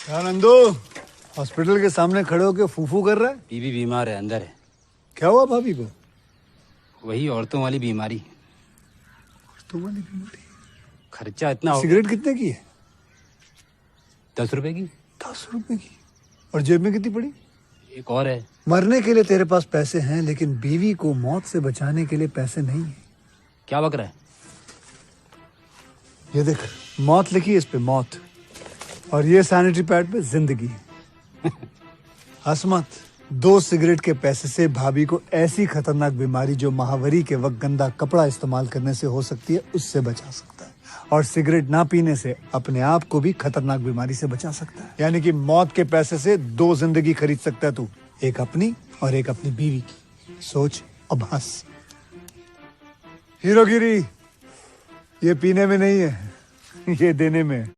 क्या नंदू हॉस्पिटल के सामने खड़े होके फूफू कर रहा है? बीवी बीमार है, अंदर है। क्या हुआ भाभी को? वही औरतों वाली बीमारी। तुम्हारी बीमारी? खर्चा इतना हो। सिगरेट कितने की है? 10 रुपए की। 10 रुपए की? और जेब में कितनी पड़ी? एक और है। मरने के लिए तेरे पास पैसे हैं, लेकिन बीवी को मौत से बचाने के लिए पैसे नहीं है। क्या बक रहा है? ये देख, मौत लिखी है इस पे, मौत। और ये सैनिटरी पैड पे जिंदगी। हंस मत। 2 सिगरेट के पैसे से भाभी को ऐसी खतरनाक बीमारी जो महावरी के वक्त गंदा कपड़ा इस्तेमाल करने से हो सकती है, उससे बचा सकता है। और सिगरेट ना पीने से अपने आप को भी खतरनाक बीमारी से बचा सकता है। यानी कि मौत के पैसे से 2 जिंदगी खरीद सकता है तू, एक अपनी और एक अपनी बीवी की। सोच अब हंस। हीरोगिरी ये पीने में नहीं है, ये देने में है।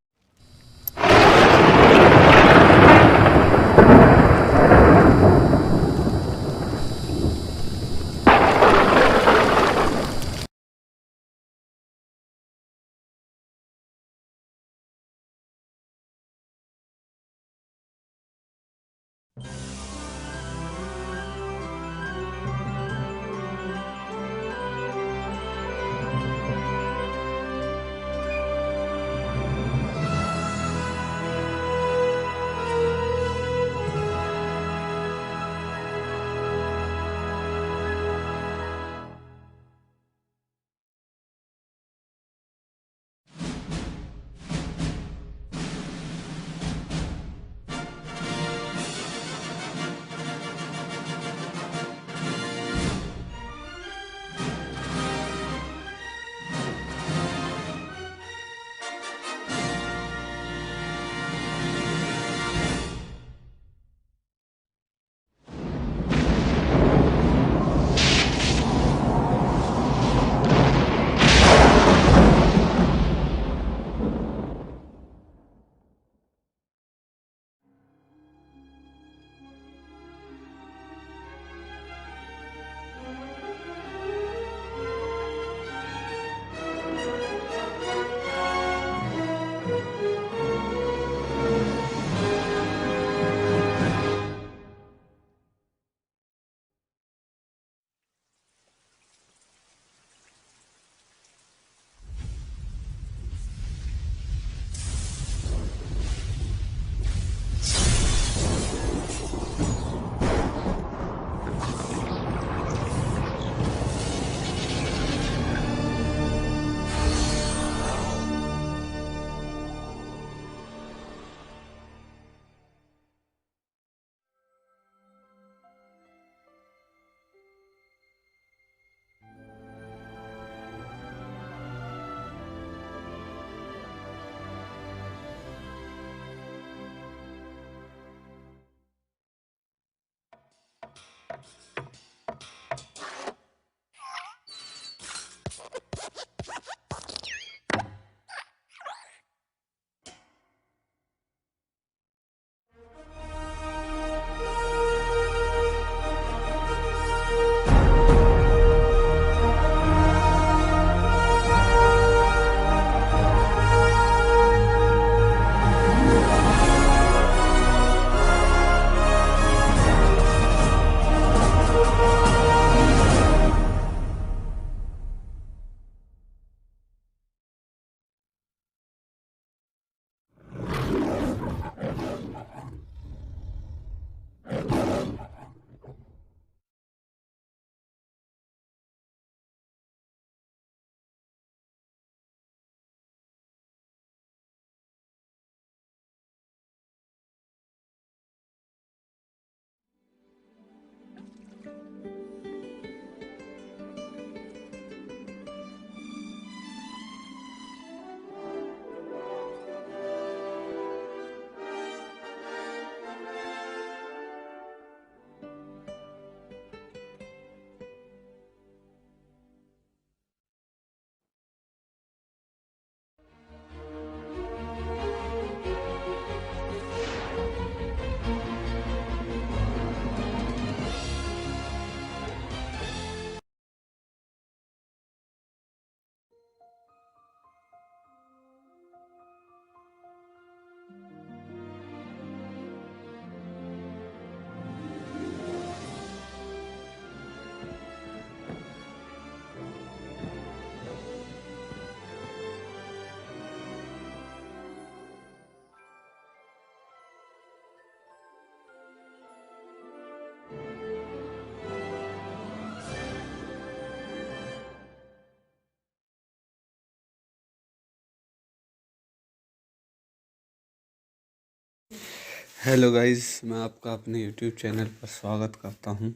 हेलो गाइस, मैं आपका अपने यूट्यूब चैनल पर स्वागत करता हूं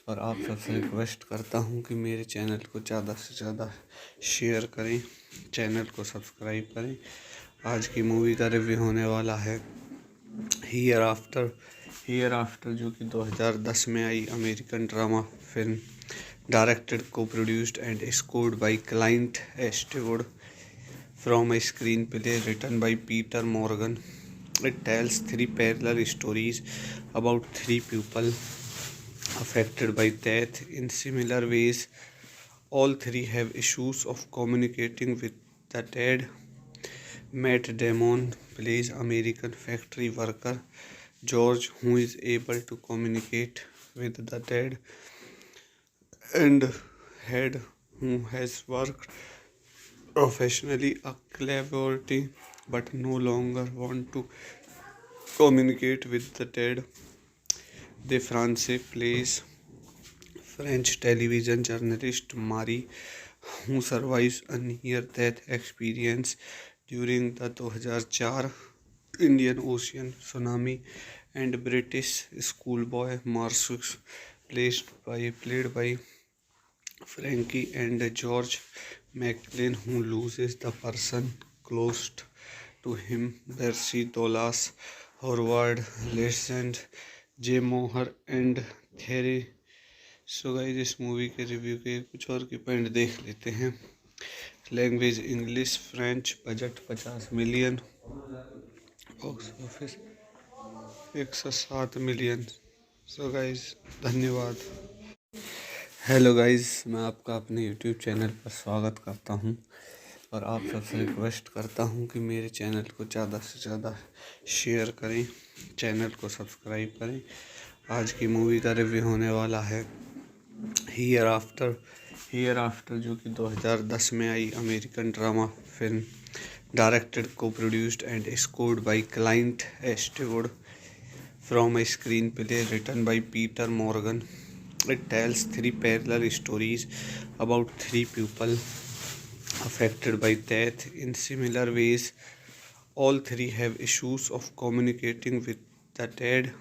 और आप सबसे रिक्वेस्ट करता हूं कि मेरे चैनल को ज़्यादा से ज़्यादा शेयर करें, चैनल को सब्सक्राइब करें। आज की मूवी का रिव्यू होने वाला है हियर आफ्टर जो कि 2010 में आई American drama film, directed, co-produced and scored by Clint Eastwood, from a screenplay written by Peter Morgan. It tells three parallel stories about three people affected by death in similar ways. All three have issues of communicating with the dead. Matt Damon plays American factory worker George, who is able to communicate with the dead, and Head, who has worked professionally a celebrity but no longer want to communicate with the dead. De France plays French television journalist Marie, who survives a near-death experience during the 2004 Indian Ocean tsunami, and British schoolboy Marcus, played by Frankie and George McLean, who loses the person closest to him, Percy Dolas, Howard Legend, Jay Moher and Thierry. So guys, इस movie के review के कुछ और की point देख लेते हैं। Language English, French, budget 50 million, box office 107 million. So guys, धन्यवाद। हेलो गाइस, मैं आपका अपने यूट्यूब चैनल पर स्वागत करता हूं और आप सबसे रिक्वेस्ट करता हूं कि मेरे चैनल को ज़्यादा से ज़्यादा शेयर करें, चैनल को सब्सक्राइब करें। आज की मूवी का रिव्यू होने वाला है हियर आफ्टर जो कि 2010 में आई American drama film, directed, co-produced and scored by Clint Eastwood, from a screenplay written by Peter Morgan. It tells three parallel stories about three people affected by death in similar ways. All three have issues of communicating with the dead.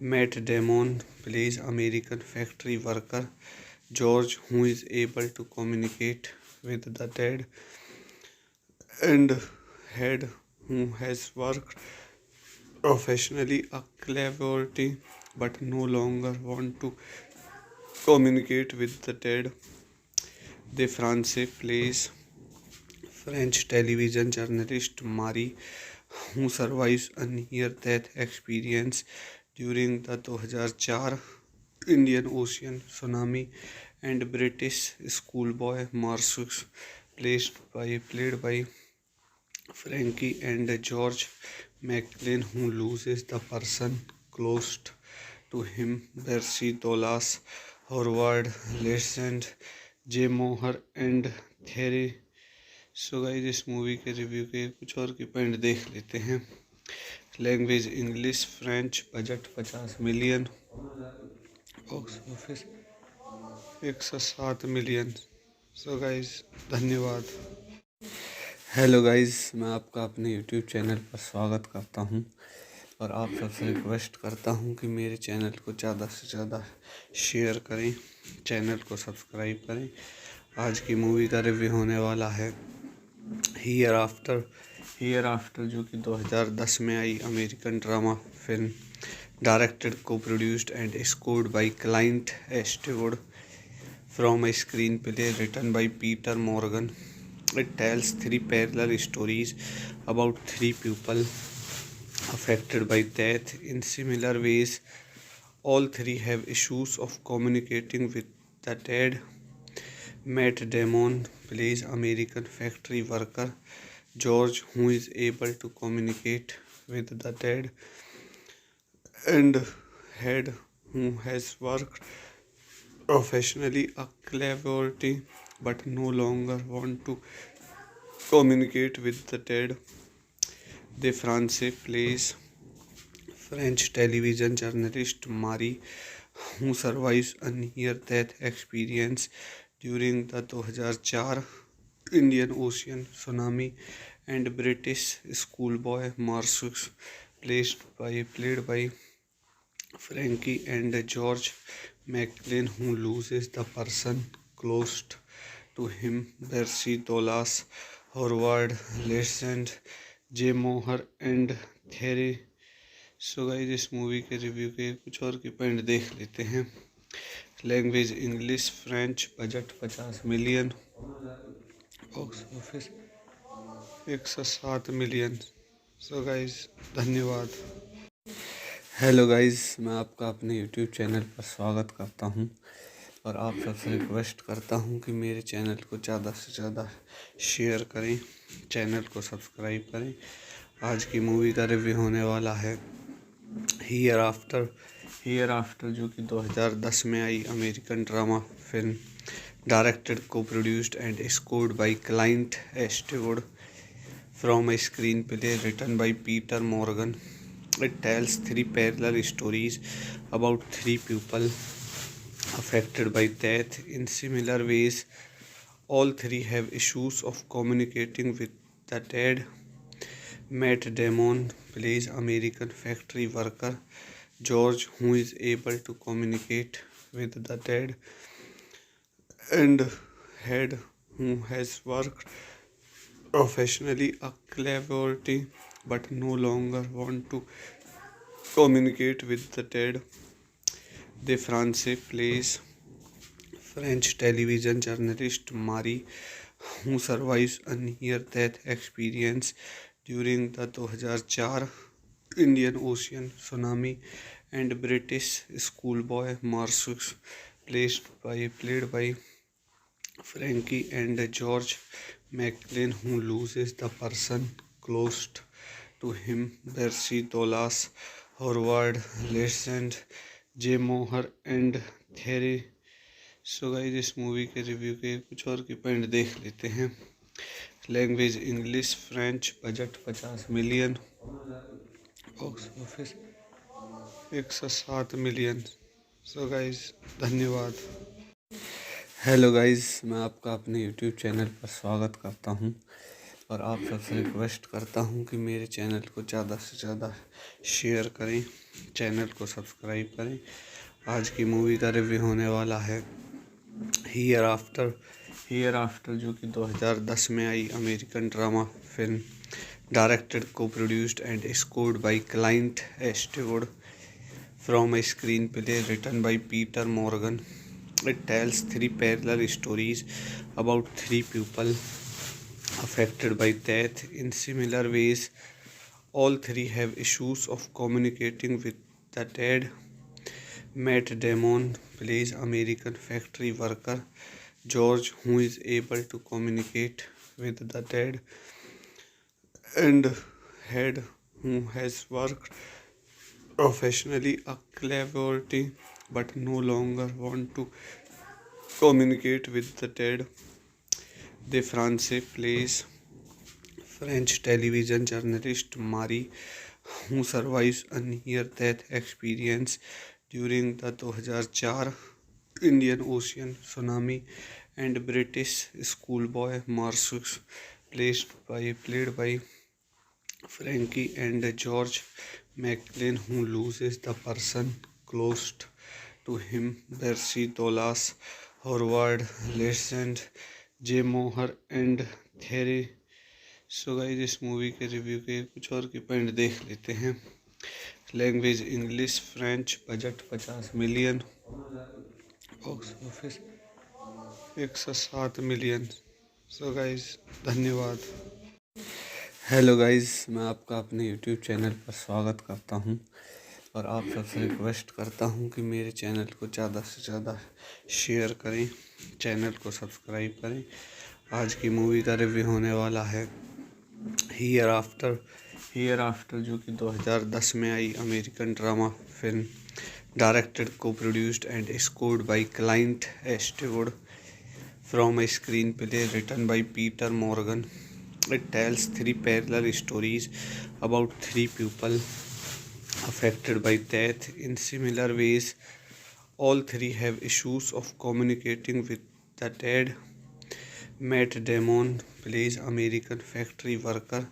Matt Damon plays American factory worker George, who is able to communicate with the dead, and Head, who has worked professionally a celebrity but no longer want to communicate with the dead. De France plays French television journalist Marie, who survives a near-death experience during the 2004 Indian Ocean tsunami, and British schoolboy Marcus, played by Frankie and George McLean, who loses the person closest to him, Percy Dolas, Howard Legend, Jay Moher and Thierry. So guys, इस movie के review के कुछ और की point देख लेते हैं। Language English, French, budget 50 million, box office 107 million. So guys, धन्यवाद। हेलो गाइस, मैं आपका अपने यूट्यूब चैनल पर स्वागत करता हूं और आप सबसे रिक्वेस्ट करता हूं कि मेरे चैनल को ज़्यादा से ज़्यादा शेयर करें, चैनल को सब्सक्राइब करें। आज की मूवी का रिव्यू होने वाला है हियर आफ्टर जो कि 2010 में आई American drama film, directed, co-produced and scored by Clint Eastwood, from a screenplay written by Peter Morgan. It tells three parallel stories about three people affected by death in similar ways. All three have issues of communicating with the dead. Matt Damon plays American factory worker George, who is able to communicate with the dead, and Head, who has worked professionally a celebrity but no longer want to communicate with the dead. De France plays French television journalist Marie, who survives a near-death experience during the 2004 Indian Ocean tsunami, and British schoolboy Marcus, played by Frankie and George McClane, who loses the person closest to him, Percy Dolas, Howard Legend, Jay Mohr and Thierry। So guys इस movie के review के कुछ और के point देख लेते हैं। Language English, French, budget 50 million, box office 107 million. So guys धन्यवाद। हेलो गाइस, मैं आपका अपने यूट्यूब चैनल पर स्वागत करता हूं और आप सबसे रिक्वेस्ट करता हूं कि मेरे चैनल को ज़्यादा से ज़्यादा शेयर करें, चैनल को सब्सक्राइब करें। आज की मूवी का रिव्यू होने वाला है हियर आफ्टर जो कि 2010 में आई American drama film, directed, co-produced and scored by Clint Eastwood, from a screenplay written by Peter Morgan. It tells three parallel stories about three people affected by death in similar ways. All three have issues of communicating with the dead. Matt Damon plays American factory worker George, who is able to communicate with the dead, and Head, who has worked professionally a celebrity but no longer want to communicate with the dead. De France plays French television journalist Marie, who survives a near-death experience during the 2004 Indian Ocean tsunami, and British schoolboy Marcus, played by Frankie and George McClane, who loses the person closest to him, Percy Dolas, Howard Legend, Jay Mohr and Thierry। So guys इस movie के review के कुछ और के point देख लेते हैं। Language English, French, budget 50 million, box office 107 million. So guys धन्यवाद। हेलो गाइस, मैं आपका अपने यूट्यूब चैनल पर स्वागत करता हूं और आप सबसे रिक्वेस्ट करता हूं कि मेरे चैनल को ज़्यादा से ज़्यादा शेयर करें, चैनल को सब्सक्राइब करें। आज की मूवी का रिव्यू होने वाला है हियर आफ्टर जो कि 2010 में आई American drama film, directed, co-produced and scored by Clint Eastwood, from a screenplay written by Peter Morgan. It tells three parallel stories about three people affected by death in similar ways. All three have issues of communicating with the dead. Matt Damon plays American factory worker George, who is able to communicate with the dead, and Head, who has worked professionally a celebrity but no longer want to communicate with the dead. De France plays French television journalist Marie, who survives a near-death experience during the 2004 Indian Ocean tsunami, and British schoolboy Marcus, played by Frankie and George McClane, who loses the person closest to him, Percy Dolas, Howard Legend, Jay Mohr and Thierry। So guys इस movie के review के कुछ और के point देख लेते हैं। Language English, French, budget 50 million, box office 107 million. So guys धन्यवाद। हेलो गाइस, मैं आपका अपने यूट्यूब चैनल पर स्वागत करता हूं और आप सबसे रिक्वेस्ट करता हूं कि मेरे चैनल को ज़्यादा से ज़्यादा शेयर करें, चैनल को सब्सक्राइब करें। आज की मूवी का रिव्यू होने वाला है हियर आफ्टर जो कि 2010 में आई American drama film, directed, co-produced and scored by Clint Eastwood, from a screenplay written by Peter Morgan. It tells three parallel stories about three people affected by death in similar ways. All three have issues of communicating with the dead. Matt Damon plays American factory worker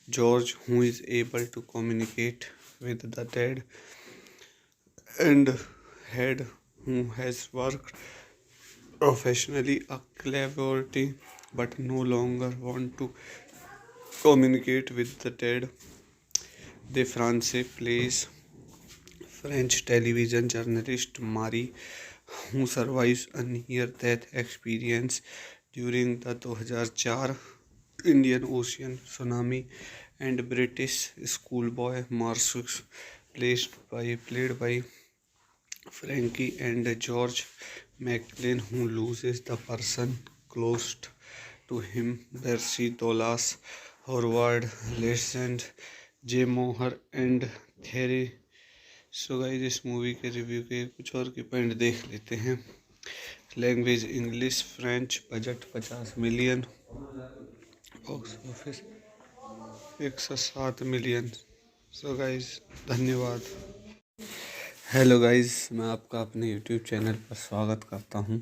George, who is able to communicate with the dead, and Head, who has worked professionally a celebrity but no longer want to communicate with the dead. De France plays French television journalist Marie, who survives a near-death experience during the 2004 Indian Ocean tsunami, and British schoolboy Marcus, played by Frankie and George McLean, who loses the person closest to him, Darcy Dolas, Howard Legend, Jay Moher and Thierry। So guys इस movie के review के कुछ और के point देख लेते हैं। Language English, French, budget 50 million, box office 107 million. So guys धन्यवाद। हेलो गाइस, मैं आपका अपने यूट्यूब चैनल पर स्वागत करता हूं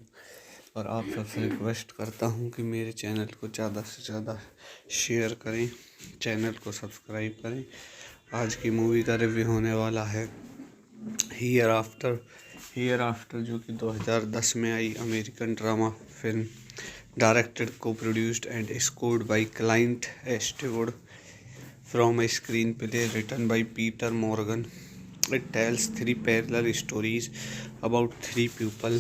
और आप सबसे रिक्वेस्ट करता हूं कि मेरे चैनल को ज़्यादा से ज़्यादा शेयर करें, चैनल को सब्सक्राइब करें। आज की मूवी का रिव्यू होने वाला है हियर आफ्टर जो कि 2010 में आई American drama film, directed, co-produced and scored by Clint Eastwood, from a screenplay written by Peter Morgan. It tells three parallel stories about three people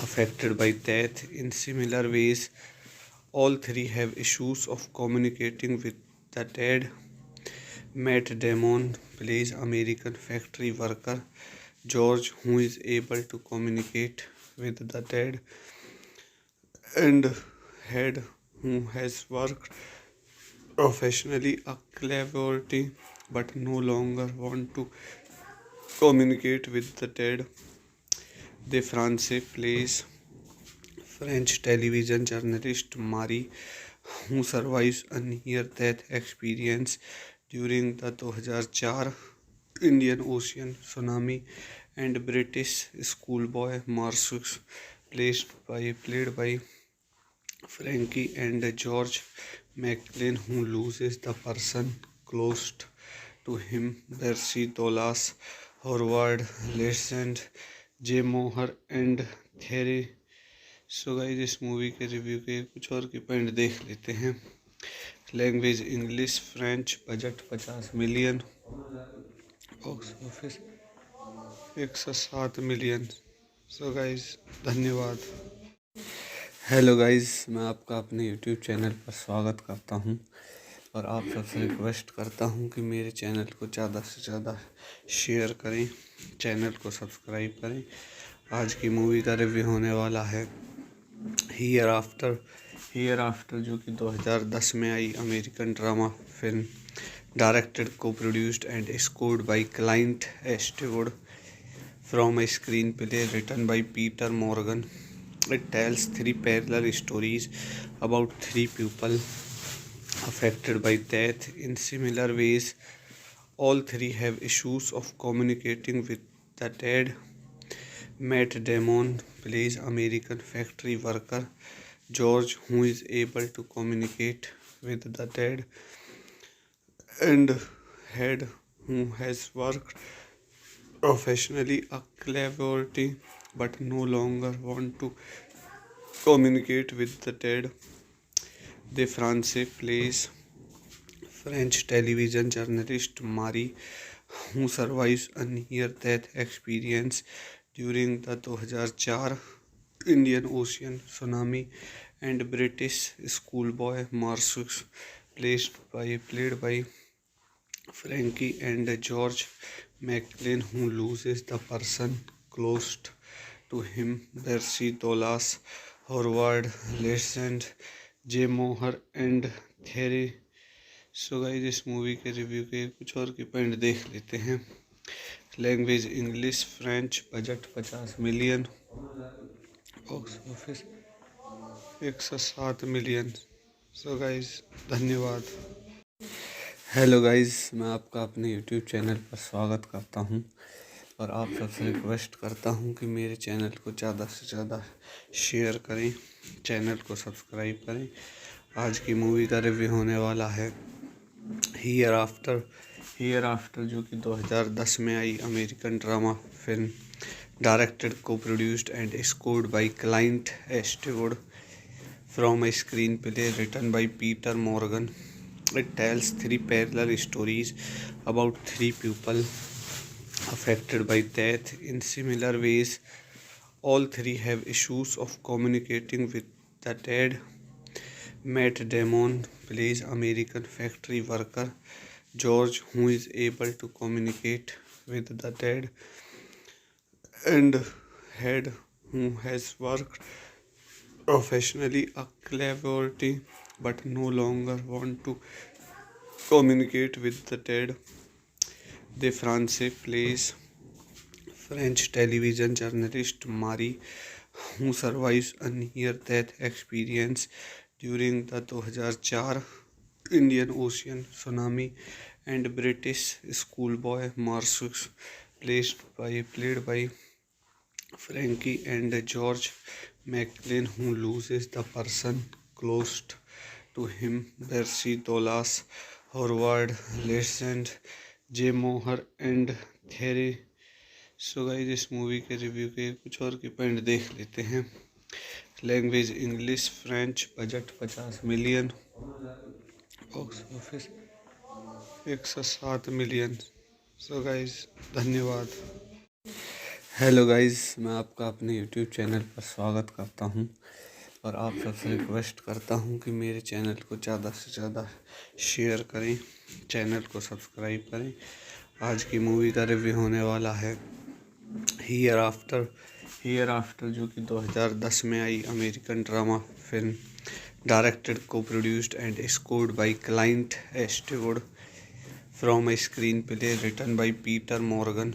affected by death in similar ways. All three have issues of communicating with the dead. Matt Damon plays American factory worker George, who is able to communicate with the dead, and Head, who has worked professionally a celebrity but no longer want to communicate with the dead. De France plays French television journalist Marie, who survives a near-death experience during the 2004 Indian Ocean tsunami, and British schoolboy Marcus, played by Frankie and George McLean, who loses the person closest to him, Darcy Dolas, Howard Legend, Jay Moher and Thierry। So guys इस movie के review के कुछ और के point देख लेते हैं। Language English, French, budget 50 million, box office 107 million. So guys धन्यवाद। हेलो गाइस, मैं आपका अपने यूट्यूब चैनल पर स्वागत करता हूं और आप सबसे रिक्वेस्ट करता हूं कि मेरे चैनल को ज़्यादा से ज़्यादा शेयर करें, चैनल को सब्सक्राइब करें। आज की मूवी का रिव्यू होने वाला है हियर आफ्टर जो कि 2010 में आई American drama film, directed, co-produced and scored by Clint Eastwood, from a screenplay written by Peter Morgan. It tells three parallel stories about three people affected by death in similar ways. All three have issues of communicating with the dead. Matt Damon plays American factory worker George, who is able to communicate with the dead, and Head, who has worked professionally a celebrity but no longer want to communicate with the dead. De France plays French television journalist Marie, who survives a near-death experience during the 2004 Indian Ocean tsunami, and British schoolboy Marcus, played by Frankie and George McLean, who loses the person closest to him, Darcy Dolas, Howard Legend, Jay Moher and Thierry। So guys इस movie के review के कुछ और के point देख लेते हैं। Language English, French, budget 50 million, box office 107 million. So guys धन्यवाद। हेलो गाइस, मैं आपका अपने यूट्यूब चैनल पर स्वागत करता हूं और आप सबसे रिक्वेस्ट करता हूं कि मेरे चैनल को ज़्यादा से ज़्यादा शेयर करें, चैनल को सब्सक्राइब करें। आज की मूवी का रिव्यू होने वाला है हीयर आफ्टर जो कि 2010 में आई American drama film, directed co-produced and scored by Clint Eastwood from a screenplay written by Peter Morgan. It tells three parallel stories about three people affected by death in similar ways. All three have issues of communicating with the dead. Matt Damon plays American factory worker George, who is able to communicate with the dead, and Head, who has worked professionally a celebrity but no longer want to communicate with the dead. De France plays French television journalist Marie, who survives a near-death experience during the 2004 Indian Ocean tsunami, and British schoolboy Marcus, played by Frankie and George McLean, who loses the person closest to him, Percy Dolas, Howard Legend, Jay Moher and Thierry. So guys, इस movie के review के कुछ और के point देख लेते हैं। Language English, French, budget 50 million, box office 107 million. So guys, धन्यवाद। हेलो गाइस, मैं आपका अपने यूट्यूब चैनल पर स्वागत करता हूं और आप सबसे रिक्वेस्ट करता हूं कि मेरे चैनल को ज़्यादा से ज़्यादा शेयर करें, चैनल को सब्सक्राइब करें। आज की मूवी का रिव्यू होने वाला है हीयर आफ्टर जो कि 2010 में आई American drama film, directed co-produced and scored by Clint Eastwood from a screenplay written by Peter Morgan.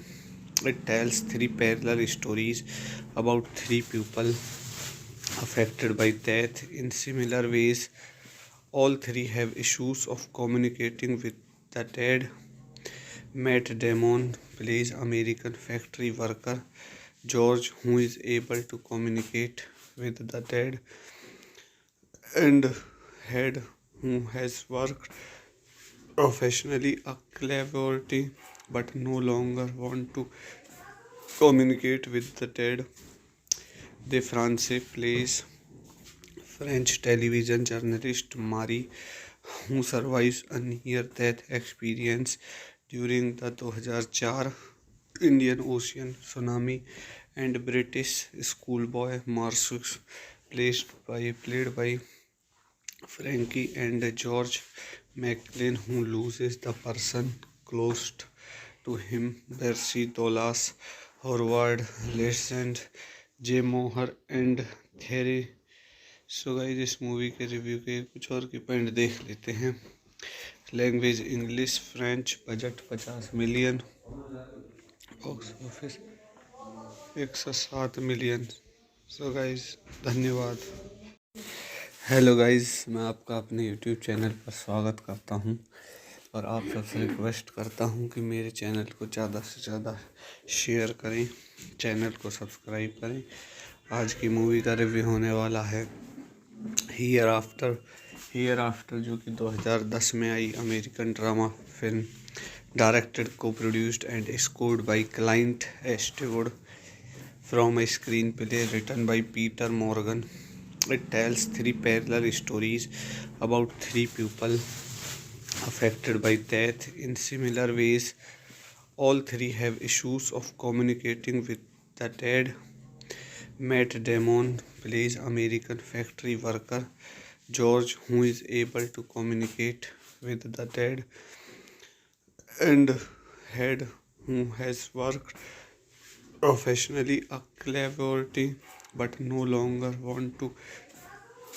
It tells three parallel stories about three people affected by death in similar ways. All three have issues of communicating with the dead. Matt Damon plays American factory worker George, who is able to communicate with the dead, and Head, who has worked professionally a celebrity but no longer want to communicate with the dead. De France plays French television journalist Marie, who survives a near-death experience during the 2004 Indian Ocean tsunami, and British schoolboy Marcus, played by Frankie and George McLean, who loses the person closest to him, Percy Dolas, Howard Legend, Jay Moher and Thierry. So guys, इस movie के review के कुछ और के point देख लेते हैं। Language English, French, budget 50 million, box office 107 million. So guys, धन्यवाद। हेलो गाइस, मैं आपका अपने यूट्यूब चैनल पर स्वागत करता हूं और आप सबसे रिक्वेस्ट करता हूं कि मेरे चैनल को ज़्यादा से ज़्यादा शेयर करें, चैनल को सब्सक्राइब करें। आज की मूवी का रिव्यू होने वाला है हीयर आफ्टर जो कि 2010 में आई American drama film, directed co-produced and scored by Clint Eastwood from a screenplay written by Peter Morgan. It tells three parallel stories about three people affected by death in similar ways. All three have issues of communicating with the dead. Matt Damon plays American factory worker George, who is able to communicate with the dead, and Head, who has worked professionally a celebrity but no longer want to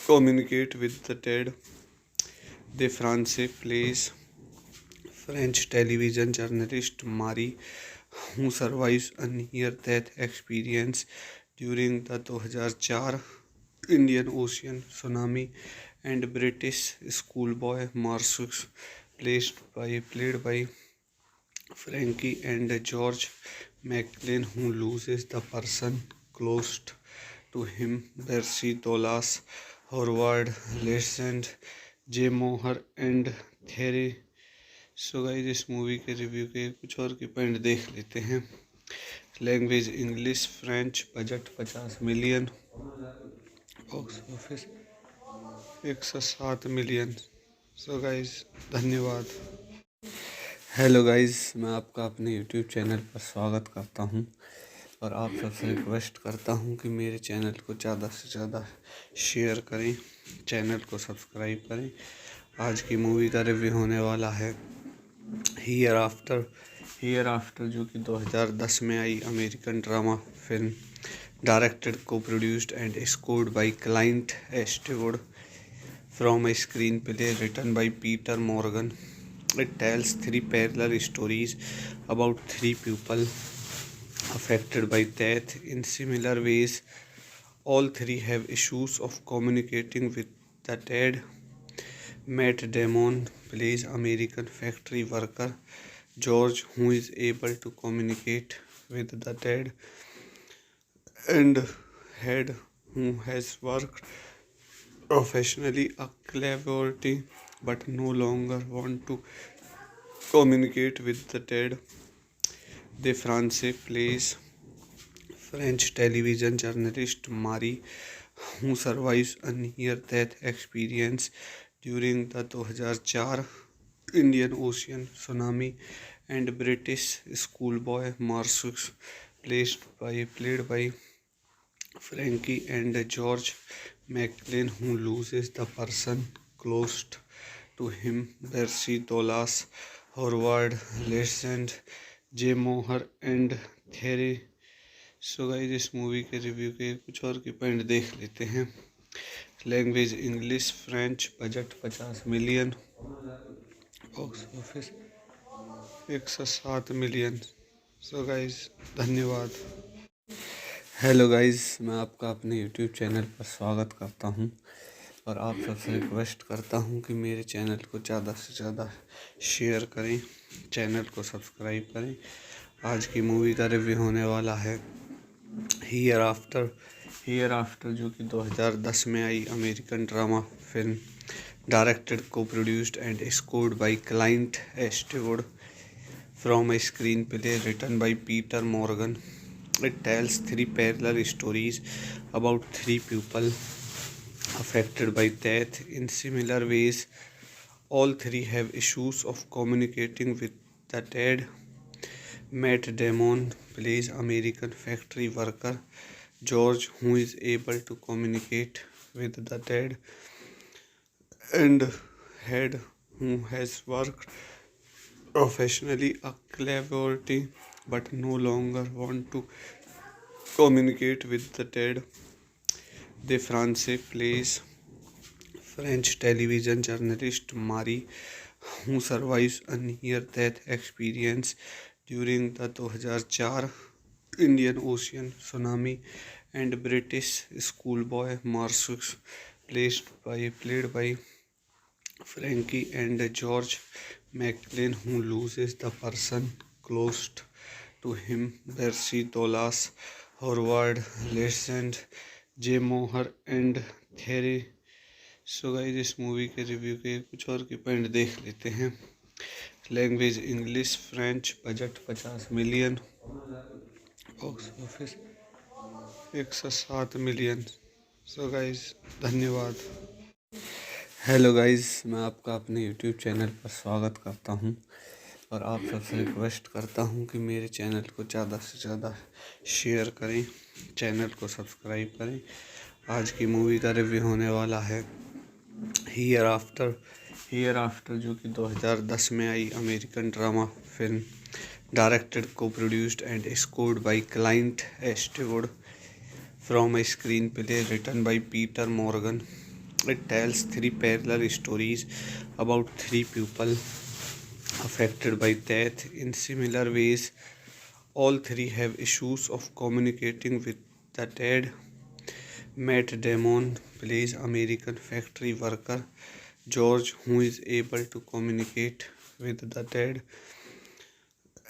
communicate with the dead. De France plays French television journalist Marie, who survives a near-death experience during the 2004 Indian Ocean tsunami, and British schoolboy Marcus, played by Frankie and George McLean, who loses the person closest to him, Percy Dolas, Howard Legend, Jay Moher and Thierry. So guys इस movie के review के कुछ और के point देख लेते हैं। Language English, French, budget 50 million, box office 107 million. So guys धन्यवाद। हेलो गाइस, मैं आपका अपने यूट्यूब चैनल पर स्वागत करता हूं और आप सबसे रिक्वेस्ट करता हूं कि मेरे चैनल को ज़्यादा से ज़्यादा शेयर करें, चैनल को सब्सक्राइब करें। आज की मूवी का रिव्यू होने वाला है हियर आफ्टर जो कि 2010 में आई American drama film, directed, co-produced and scored by Clint Eastwood, from a screenplay written by Peter Morgan. It tells three parallel stories about three people affected by death in similar ways. All three have issues of communicating with the dead. Matt Damon plays American factory worker George, who is able to communicate with the dead, and Head, who has worked professionally a celebrity but no longer want to communicate with the dead. De France plays French television journalist Marie, who survives a near-death experience during the 2004 Indian Ocean tsunami, and British schoolboy Marcus, played by Frankie and George McLean, who loses the person closest to him, Percy Dolas, Howard Legend, J. Moher and Thierry। So guys इस movie के review के कुछ और के point देख लेते हैं। Language English, French, budget 50 million, box office 107 million. So guys धन्यवाद। हेलो गाइस, मैं आपका अपने यूट्यूब चैनल पर स्वागत करता हूं और आप सबसे रिक्वेस्ट करता हूं कि मेरे चैनल को ज़्यादा से ज़्यादा शेयर करें, चैनल को सब्सक्राइब करें। आज की मूवी का रिव्यू होने वाला है हियर आफ्टर जो कि 2010 में आई American drama film, directed, co-produced and scored by Clint Eastwood, from a screenplay written by Peter Morgan. It tells three parallel stories about three people affected by death in similar ways. All three have issues of communicating with the dead. Matt Damon plays American factory worker George, who is able to communicate with the dead, and Head, who has worked professionally a celebrity but no longer want to communicate with the dead. De France plays French television journalist Marie, who survives a near-death experience during the 2004 Indian Ocean tsunami, and British schoolboy Marcus, played by Frankie and George McLean, who loses the person closest to him, Percy Dolas, Howard Legend, J. Moher and Thierry। So guys इस movie के review के कुछ और के point देख लेते हैं। Language English, French, budget 50 million, box office 107 million. So guys धन्यवाद। हेलो गाइस, मैं आपका अपने यूट्यूब चैनल पर स्वागत करता हूं और आप सबसे रिक्वेस्ट करता हूं कि मेरे चैनल को ज़्यादा से ज़्यादा शेयर करें, चैनल को सब्सक्राइब करें। आज की मूवी का रिव्यू होने वाला है हियर आफ्टर जो कि 2010 में आई American drama film, directed, co-produced and scored by Clint Eastwood, from a screenplay written by Peter Morgan. It tells three parallel stories about three people affected by death in similar ways. All three have issues of communicating with the dead. Matt Damon plays American factory worker George, who is able to communicate with the dead,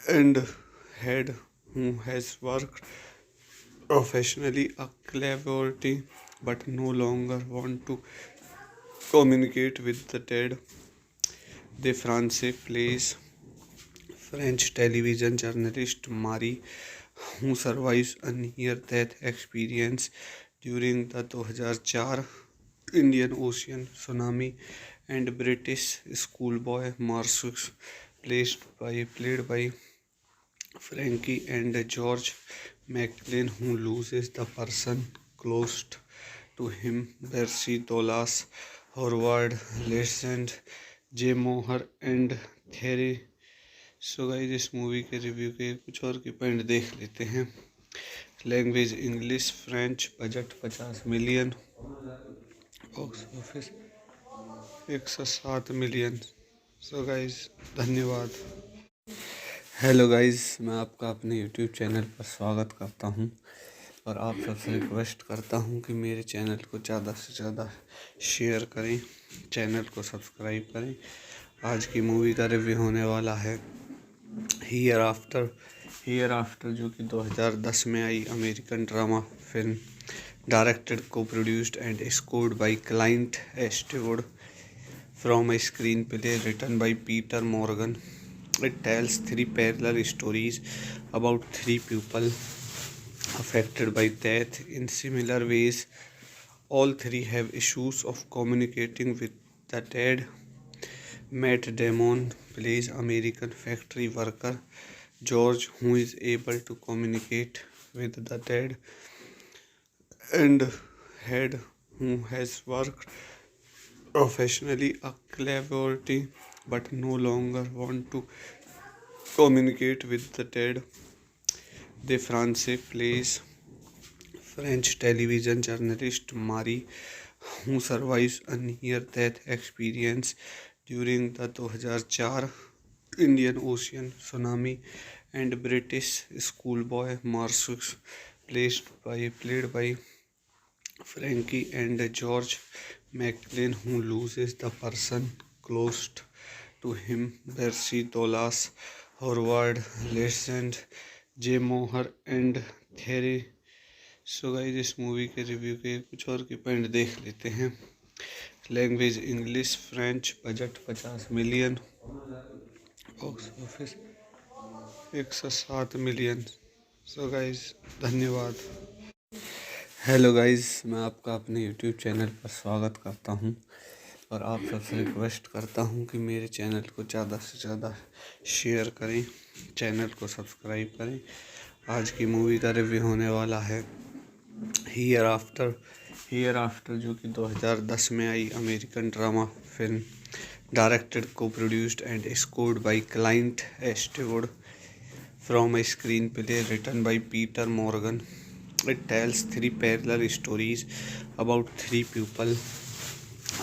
and Head, who has worked professionally a celebrity but no longer want to communicate with the dead. de France plays French television journalist Marie, who survives a near-death experience during the 2004 Indian Ocean tsunami, and British schoolboy Marcus, played by Frankie and George McLean, who loses the person closest to him, Percy Dolas, Howard Legend, Jay Moher and Thierry। So guys इस movie के review के कुछ और के point देख लेते हैं। Language English, French, budget 50 million, box office 107 million. So guys धन्यवाद। हेलो गाइस, मैं आपका अपने यूट्यूब चैनल पर स्वागत करता हूं और आप सबसे रिक्वेस्ट करता हूं कि मेरे चैनल को ज़्यादा से ज़्यादा शेयर करें, चैनल को सब्सक्राइब करें। आज की मूवी का रिव्यू होने वाला है हियर आफ्टर जो कि 2010 में आई American drama film, directed, co-produced and scored by Clint Eastwood, from a screenplay written by Peter Morgan. It tells three parallel stories about three people affected by death in similar ways. All three have issues of communicating with the dead. Matt Damon plays American factory worker George, who is able to communicate with the dead, and Head, who has worked professionally a celebrity but no longer want to communicate with the dead. De France plays French television journalist Marie, who survives a near-death experience during the 2004 Indian Ocean tsunami, and British schoolboy Marcus, played by Frankie and George McLean, who loses the person closest to him, Percy Dolas, Howard Legend, Jay Moher and Thierry। So guys इस movie के review के कुछ और के point देख लेते हैं। Language English, French, budget 50 million, box office 107 million. So guys धन्यवाद। हेलो गाइस, मैं आपका अपने यूट्यूब चैनल पर स्वागत करता हूं और आप सबसे रिक्वेस्ट करता हूं कि मेरे चैनल को ज़्यादा से ज़्यादा शेयर करें, चैनल को सब्सक्राइब करें। आज की मूवी का रिव्यू होने वाला है हियर आफ्टर जो कि 2010 में आई American drama film, directed, co-produced and scored by Clint Eastwood, from a screenplay written by Peter Morgan. It tells three parallel stories about three people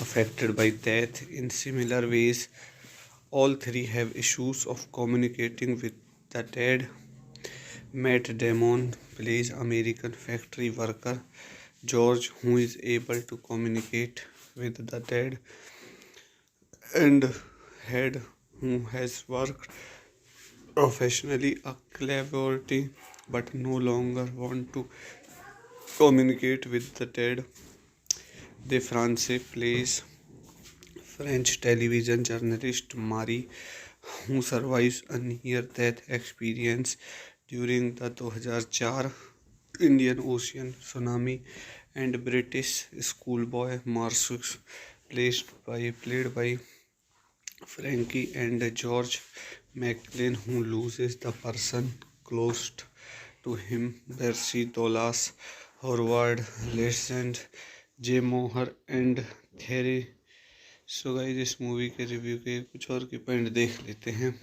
affected by death in similar ways. All three have issues of communicating with the dead. Matt Damon plays American factory worker George, who is able to communicate with the dead, and Head, who has worked professionally a celebrity but no longer want to communicate with the dead. De France plays French television journalist Marie, who survives a near-death experience during the 2004 Indian Ocean tsunami, and British schoolboy Marcus, played by Frankie and George McLean, who loses the person closest to him, Percy Dolas, Howard Legend, Jay Moher and Thierry। So guys इस movie के review के कुछ और के point देख लेते हैं।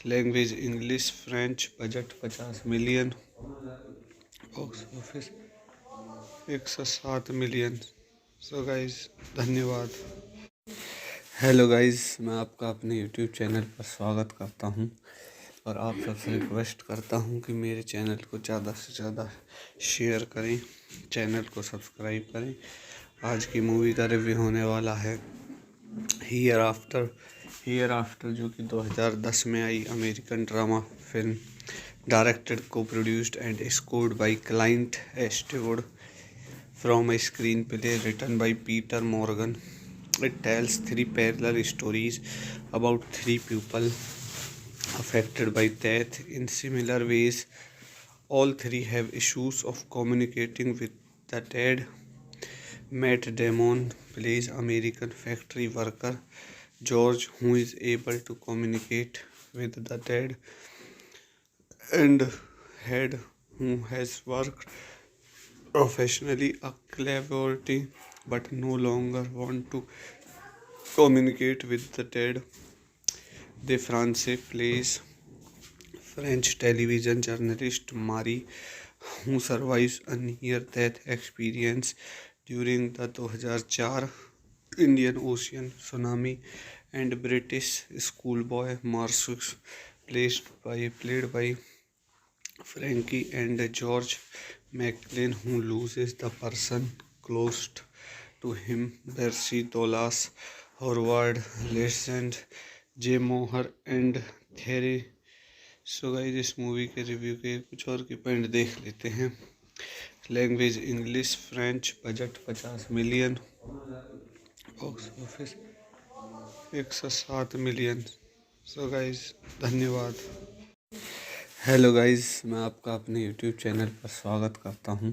Language English, French, budget 50 million, box office 107 million. So guys धन्यवाद। हेलो गाइस, मैं आपका अपने यूट्यूब चैनल पर स्वागत करता हूं और आप सबसे रिक्वेस्ट करता हूं कि मेरे चैनल को ज़्यादा से ज़्यादा शेयर करें, चैनल को सब्सक्राइब करें। आज की मूवी का रिव्यू होने वाला है हियर आफ्टर जो कि 2010 में आई American drama film, directed, co-produced and scored by Clint Eastwood, from a screenplay written by Peter Morgan. It tells three parallel stories about three people affected by death in similar ways. All three have issues of communicating with the dead. Matt Damon plays American factory worker George, who is able to communicate with the dead, and Head, who has worked professionally a celebrity but no longer want to communicate with the dead. De France plays French television journalist Marie, who survives a near-death experience during the 2004 Indian Ocean tsunami, and British schoolboy Marcus, played by Frankie and George McLean, who loses the person closest to him, Percy Dolas, Howard Legend, Jay Mohr and Thierry। So guys इस movie के review के कुछ और की point देख लेते हैं। Language English, French, budget 50 million, box office 107 million. So guys धन्यवाद। हेलो गाइस, मैं आपका अपने यूट्यूब चैनल पर स्वागत करता हूं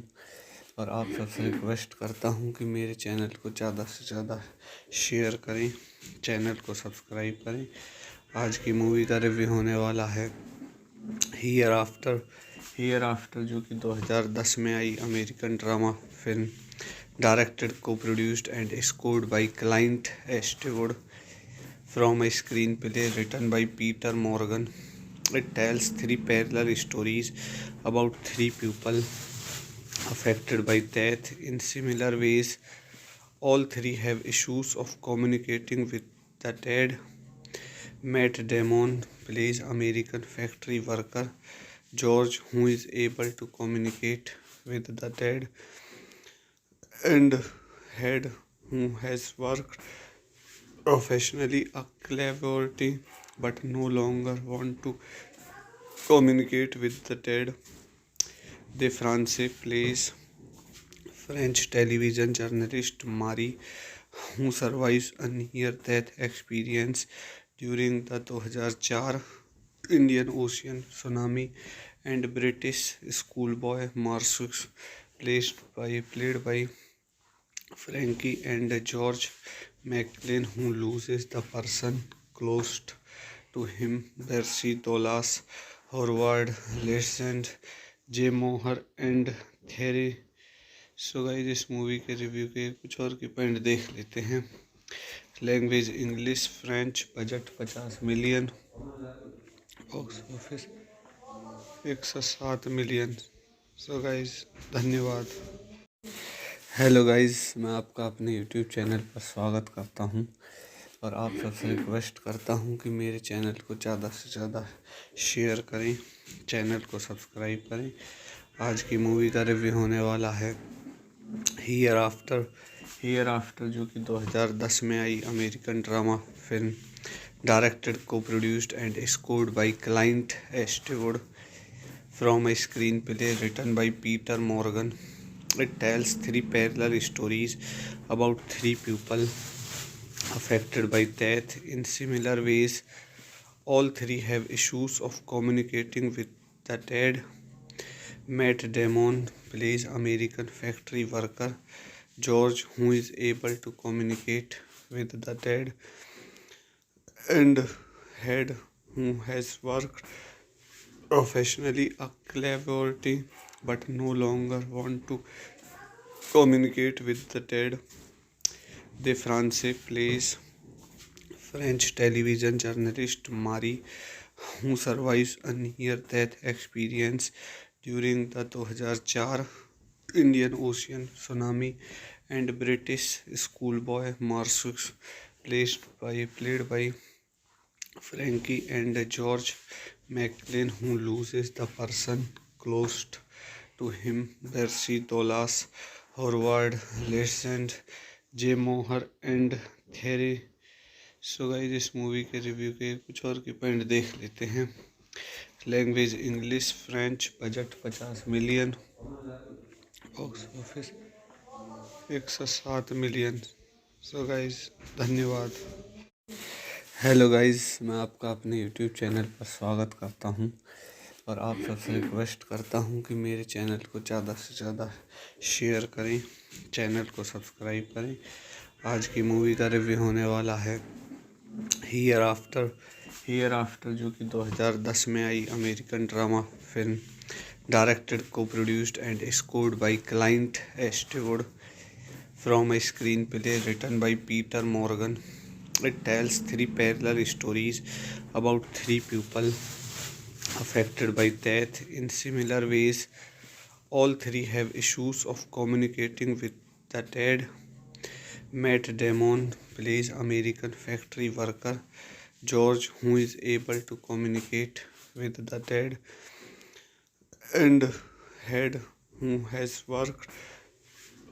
और आप सबसे रिक्वेस्ट करता हूं कि मेरे चैनल को ज़्यादा से ज़्यादा शेयर करें, चैनल को सब्सक्राइब करें। आज की मूवी का रिव्यू होने वाला है हियर आफ्टर जो कि 2010 में आई American drama film, directed, co-produced and scored by Clint Eastwood, from a screenplay written by Peter Morgan. It tells three parallel stories about three people affected by death in similar ways. All three have issues of communicating with the dead. Matt Damon plays American factory worker George, who is able to communicate with the dead, and Head, who has worked professionally a celebrity but no longer want to communicate with the dead. De France plays French television journalist Marie, who survives a near-death experience during the 2004 Indian Ocean tsunami, and British schoolboy Marcus, played by Frankie and George McLean, who loses the person closest to him, Percy Dolas, Howard Legend, Jay Mohr and Thierry। So guys इस movie के review के कुछ और की point देख लेते हैं। Language English, French, budget 50 million, box office 107 million. So guys धन्यवाद। हेलो गाइस, मैं आपका अपने यूट्यूब चैनल पर स्वागत करता हूं और आप सबसे रिक्वेस्ट करता हूं कि मेरे चैनल को ज़्यादा से ज़्यादा शेयर करें, चैनल को सब्सक्राइब करें। आज की मूवी का रिव्यू होने वाला है हियर आफ्टर जो कि 2010 में आई American drama film, directed, co-produced and scored by Clint Eastwood, from a screenplay written by Peter Morgan. It tells three parallel stories about three people affected by death in similar ways. All three have issues of communicating with the dead. Matt Damon plays American factory worker George, who is able to communicate with the dead, and Head, who has worked professionally a celebrity but no longer want to communicate with the dead. De France plays French television journalist Marie, who survives a near-death experience during the 2004 Indian Ocean tsunami, and British schoolboy Marcus, played by Frankie and George McLean, who loses the person closest to him, Percy Dolas, Howard Legend, Jay Mohr and Thierry। So guys इस movie के review के कुछ और की point देख लेते हैं। Language English, French, budget 50 million, box office 107 million. So guys धन्यवाद। हेलो गाइस, मैं आपका अपने यूट्यूब चैनल पर स्वागत करता हूं और आप सबसे रिक्वेस्ट करता हूं कि मेरे चैनल को ज़्यादा से ज़्यादा शेयर करें, चैनल को सब्सक्राइब करें। आज की मूवी का रिव्यू होने वाला है हियर आफ्टर। हियर आफ्टर जो कि 2010 में आई American drama film, directed, co-produced and scored by Clint Eastwood, from a screenplay written by Peter Morgan. It tells three parallel stories about three people affected by death in similar ways. All three have issues of communicating with the dead. Matt Damon plays American factory worker George, who is able to communicate with the dead, and Head, who has worked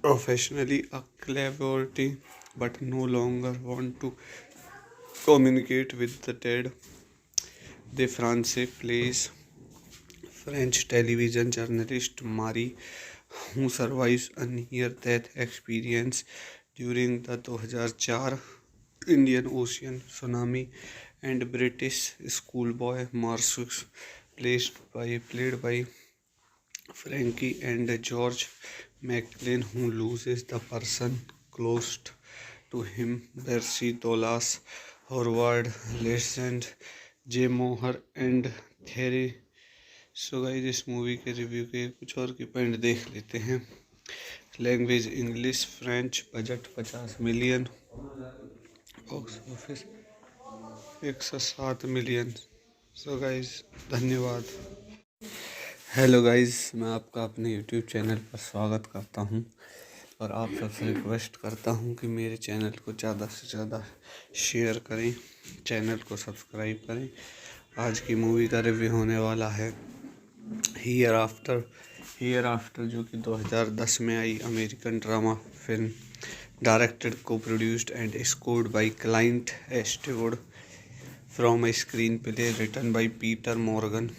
professionally a celebrity but no longer want to communicate with the dead. De France plays French television journalist Marie, who survives a near-death experience during the 2004 Indian Ocean tsunami, and British schoolboy Marcus, played by Frankie and George McLean, who loses the person closest to him, Percy Dolas, Howard Legend, Jay Mohr and Thierry। So guys, इस movie के review के कुछ और की point देख लेते हैं। Language English, French, budget 50 million, box office 107 million. So guys धन्यवाद। हेलो गाइस, मैं आपका अपने यूट्यूब चैनल पर स्वागत करता हूं और आप सबसे रिक्वेस्ट करता हूं कि मेरे चैनल को ज़्यादा से ज़्यादा शेयर करें, चैनल को सब्सक्राइब करें। आज की मूवी का रिव्यू होने वाला है हियर आफ्टर। हियर आफ्टर जो कि 2010 में आई American drama film, directed, co-produced and scored by Clint Eastwood, from a screenplay written by Peter Morgan.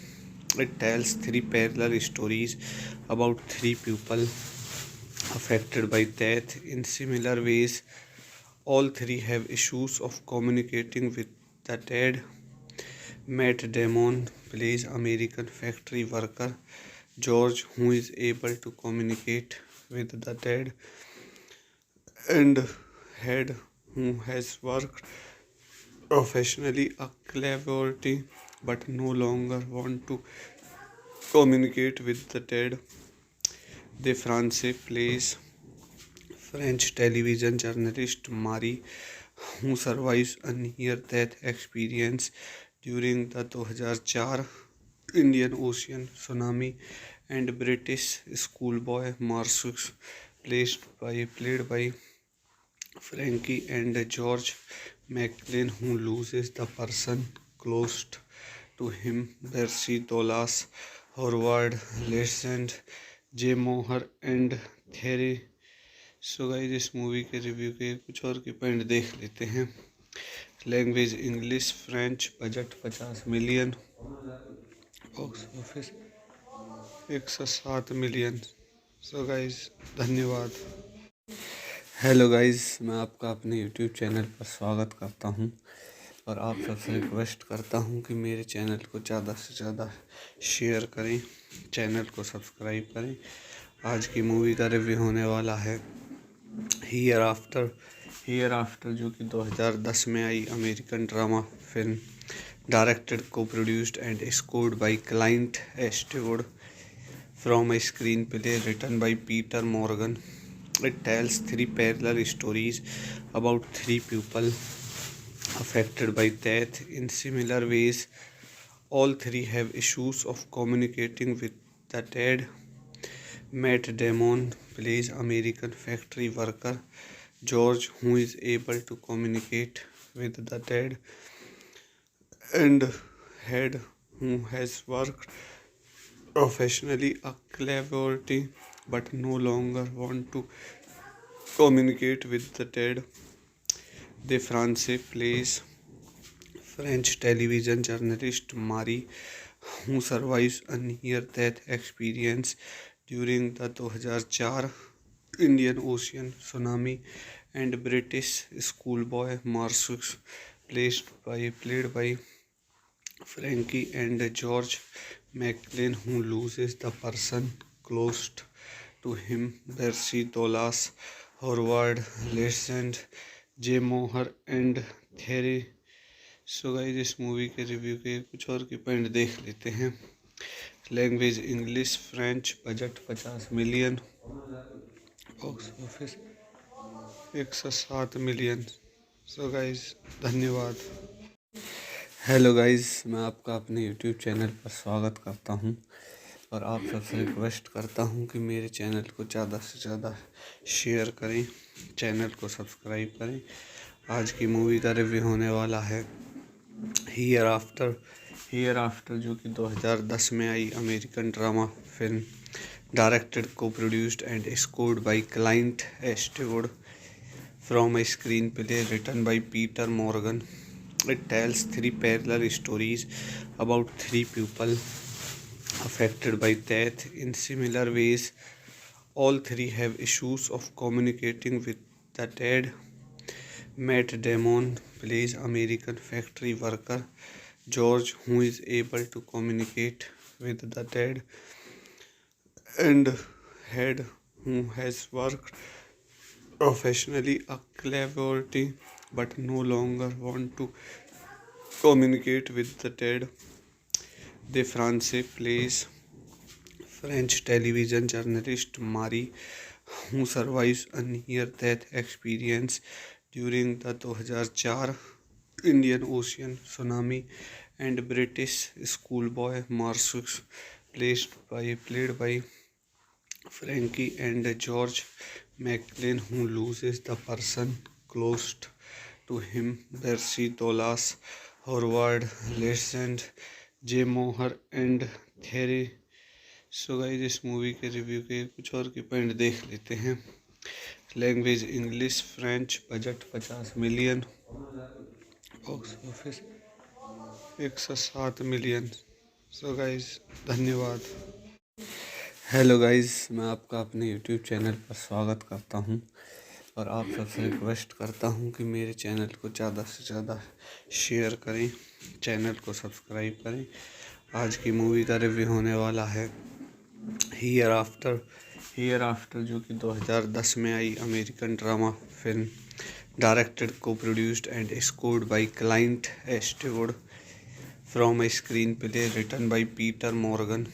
It tells three parallel stories about three people affected by death in similar ways. All three have issues of communicating with the dead. Matt Damon plays American factory worker George, who is able to communicate with the dead, and Head, who has worked professionally a celebrity but no longer want to communicate with the dead. De France plays French television journalist Marie, who survives a near-death experience during the 2004 Indian Ocean tsunami, and British schoolboy Marcus, played by Frankie and George McLean, who loses the person closest to him, Percy Dolas, Howard Legend, Jay Mohr and Thierry। So guys, इस movie के review के कुछ और की point देख लेते हैं। Language English, French, budget 50 million, box office 107 million. So guys धन्यवाद। हेलो गाइस, मैं आपका अपने यूट्यूब चैनल पर स्वागत करता हूं और आप सबसे रिक्वेस्ट करता हूं कि मेरे चैनल को ज़्यादा से ज़्यादा शेयर करें, चैनल को सब्सक्राइब करें। आज की मूवी का रिव्यू होने वाला है हियर आफ्टर। हियर आफ्टर जो कि 2010 में आई American drama film, directed, co-produced and scored by Clint Eastwood, from a screenplay written by Peter Morgan. It tells three parallel stories about three people affected by death in similar ways. All three have issues of communicating with the dead. Matt Damon plays American factory worker George, who is able to communicate with the dead, and Head, who has worked professionally a celebrity but no longer want to communicate with the dead. De France plays French television journalist Marie, who survives a near-death experience during the 2004 Indian Ocean tsunami, and British schoolboy Marcus, played by Frankie and George McLean, who loses the person closest to him, Percy Dolas, Howard Legend, Jay Mohr and Thierry। So guys इस movie के review के कुछ और की point देख लेते हैं। Language English, French, budget 50 million, box office 107 million. So guys धन्यवाद। हेलो गाइस, मैं आपका अपने यूट्यूब चैनल पर स्वागत करता हूं और आप सबसे रिक्वेस्ट करता हूं कि मेरे चैनल को ज़्यादा से ज़्यादा शेयर करें, चैनल को सब्सक्राइब करें। आज की मूवी का रिव्यू होने वाला है हियर आफ्टर जो कि 2010 में आई American drama film, directed, co-produced and scored by Clint Eastwood, from a screenplay written by Peter Morgan. It tells three parallel stories about three people affected by death in similar ways. All three have issues of communicating with the dead. Matt Damon plays American factory worker George, who is able to communicate with the dead, and Head, who has worked professionally a celebrity but no longer want to communicate with the dead. De France plays French television journalist Marie, who survives a near-death experience during the 2004 Indian Ocean tsunami, and British schoolboy Marcus, played by Frankie and George McLean, who loses the person closest to him, Percy Dolas, Howard Legend, Jay Mohr and Thierry। So guys इस movie के review के कुछ और की point देख लेते हैं। Language English, French, budget 50 million, box office 107 million. So guys धन्यवाद। हेलो गाइस, मैं आपका अपने यूट्यूब चैनल पर स्वागत करता हूं और आप सबसे रिक्वेस्ट करता हूं कि मेरे चैनल को ज़्यादा से ज़्यादा शेयर करें, चैनल को सब्सक्राइब करें। आज की मूवी का रिव्यू होने वाला है हियर आफ्टर जो कि 2010 में आई American drama film, directed, co-produced and scored by Clint Eastwood, from a screenplay written by Peter Morgan.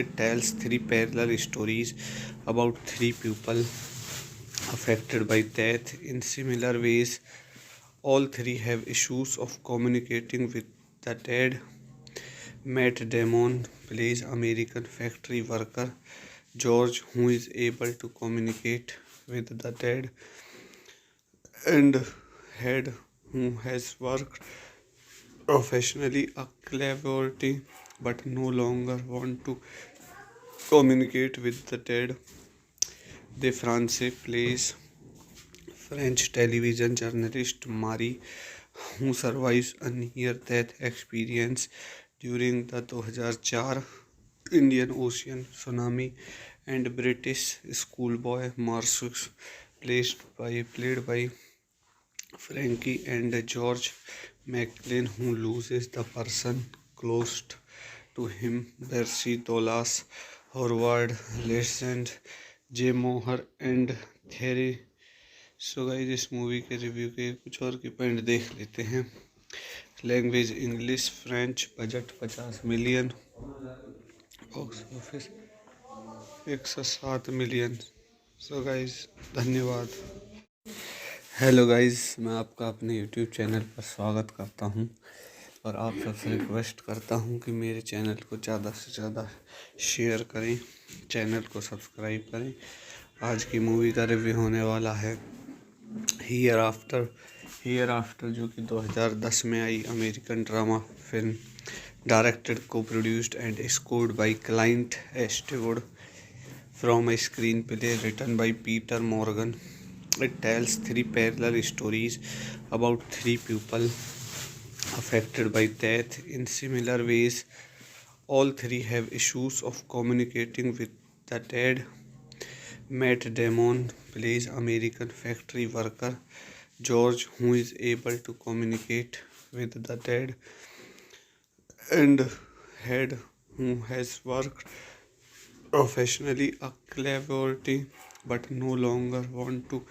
It tells three parallel stories about three people affected by death in similar ways. All three have issues of communicating with the dead. Matt Damon plays American factory worker George, who is able to communicate with the dead, and Head, who has worked professionally a celebrity but no longer want to communicate with the dead. De France plays French television journalist Marie, who survives a near-death experience during the 2004 Indian Ocean tsunami, and British schoolboy Marcus, played by Frankie and George McLean, who loses the person closest to him, Percy Dolas, Howard Legend, Jay Mohr and Thierry। So guys इस movie के review के कुछ और की point देख लेते हैं। Language English, French, budget 50 million, box office 107 million. So guys धन्यवाद। हेलो गाइस, मैं आपका अपने यूट्यूब चैनल पर स्वागत करता हूं और आप सबसे रिक्वेस्ट करता हूं कि मेरे चैनल को ज़्यादा से ज़्यादा शेयर करें, चैनल को सब्सक्राइब करें। आज की मूवी का रिव्यू होने वाला है हियर आफ्टर जो कि 2010 में आई American drama film, directed, co-produced and scored by Clint Eastwood, from a screenplay written by Peter Morgan. It tells three parallel stories about three people affected by death in similar ways. All three have issues of communicating with the dead. Matt Damon plays American factory worker George, who is able to communicate with the dead, and Head, who has worked professionally a celebrity but no longer want to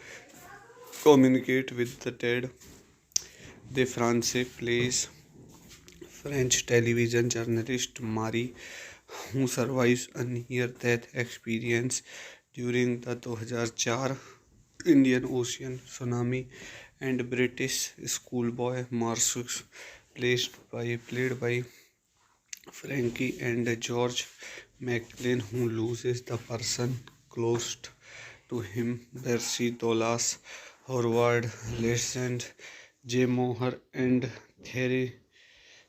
communicate with the dead. De France plays French television journalist Marie, who survives a near-death experience during the 2004 Indian Ocean tsunami, and British schoolboy Marcus, played by Frankie and George McLean, who loses the person closest to him, Percy Dolas, Howard Legend, Jay Moher and Thierry।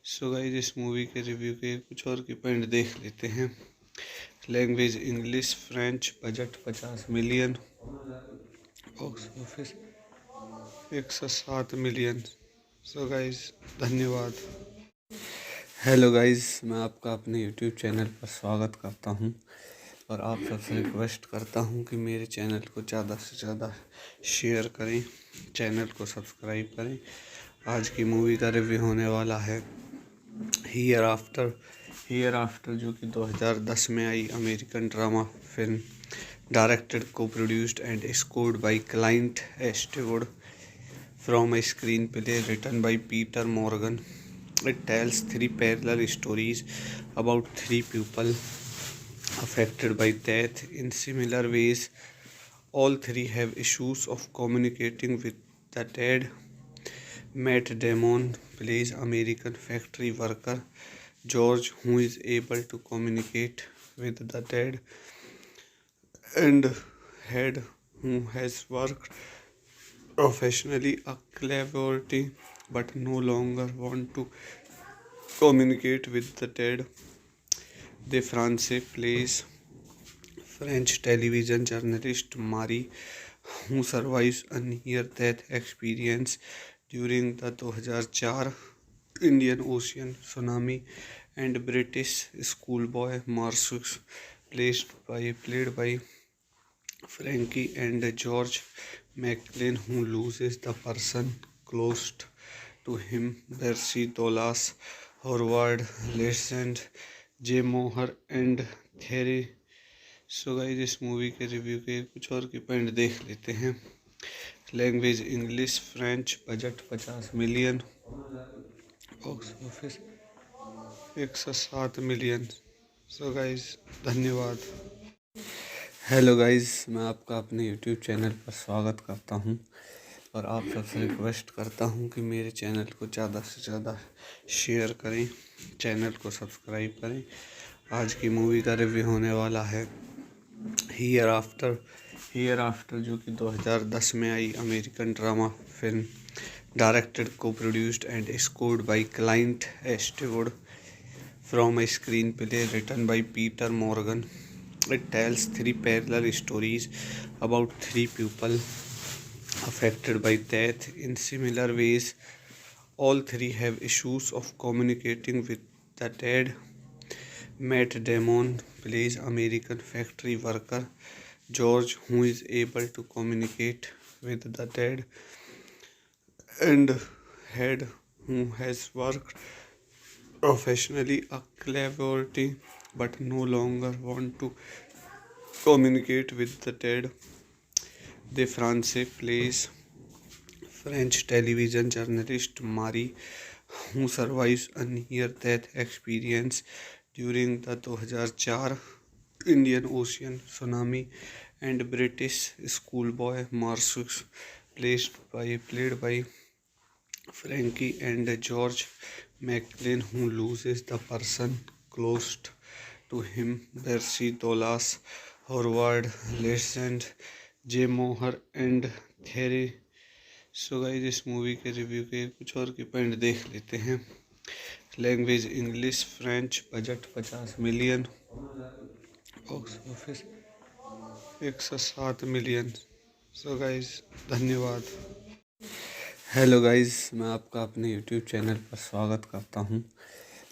So guys इस movie के review के कुछ और की point देख लेते हैं। Language English, French, budget 50 million, box office 107 million. So guys धन्यवाद। हेलो गाइस, मैं आपका अपने यूट्यूब चैनल पर स्वागत करता हूं और आप सबसे रिक्वेस्ट करता हूं कि मेरे चैनल को ज़्यादा से ज़्यादा शेयर करें, चैनल को सब्सक्राइब करें। आज की मूवी का रिव्यू होने वाला है हियर आफ्टर जो कि 2010 में आई American drama film, directed, co-produced and scored by Clint Eastwood, from a screenplay written by Peter Morgan. It tells three parallel stories about three people affected by death in similar ways. All three have issues of communicating with the dead. Matt Damon plays American factory worker George, who is able to communicate with the dead, and Head, who has worked professionally a celebrity but no longer want to communicate with the dead. De France plays French television journalist Marie, who survives a near-death experience during the 2004 Indian Ocean tsunami, and British schoolboy Marcus, played by Frankie and George McLean, who loses the person closest to him, Percy Dolas, Howard Legend, Jay Moher and Thierry। So guys इस movie के review के कुछ और की point देख लेते हैं। Language English, French, budget 50 million, box office 107 million. So guys धन्यवाद। हेलो गाइस, मैं आपका अपने यूट्यूब चैनल पर स्वागत करता हूं और आप सबसे रिक्वेस्ट करता हूं कि मेरे चैनल को ज़्यादा से ज़्यादा शेयर करें, चैनल को सब्सक्राइब करें। आज की मूवी का रिव्यू होने वाला है हियर आफ्टर जो कि 2010 में आई American drama film, directed, co-produced and scored by Clint Eastwood, from a screenplay written by Peter Morgan. It tells three parallel stories about three people affected by death in similar ways. All three have issues of communicating with the dead. Matt Damon plays American factory worker George, who is able to communicate with the dead, and Head, who has worked professionally a celebrity but no longer want to communicate with the dead. De France plays French television journalist Marie, who survives a near-death experience during the 2004 Indian Ocean tsunami, and British schoolboy Marcus, played by Frankie and George McLean, who loses the person closest to him, Percy Dolas, Howard Legend, Jay Moher and Thierry। So guys इस movie के review के कुछ और की point देख लेते हैं। Language English, French, budget 50 million, box office 107 million. So guys धन्यवाद। हेलो गाइस, मैं आपका अपने यूट्यूब चैनल पर स्वागत करता हूं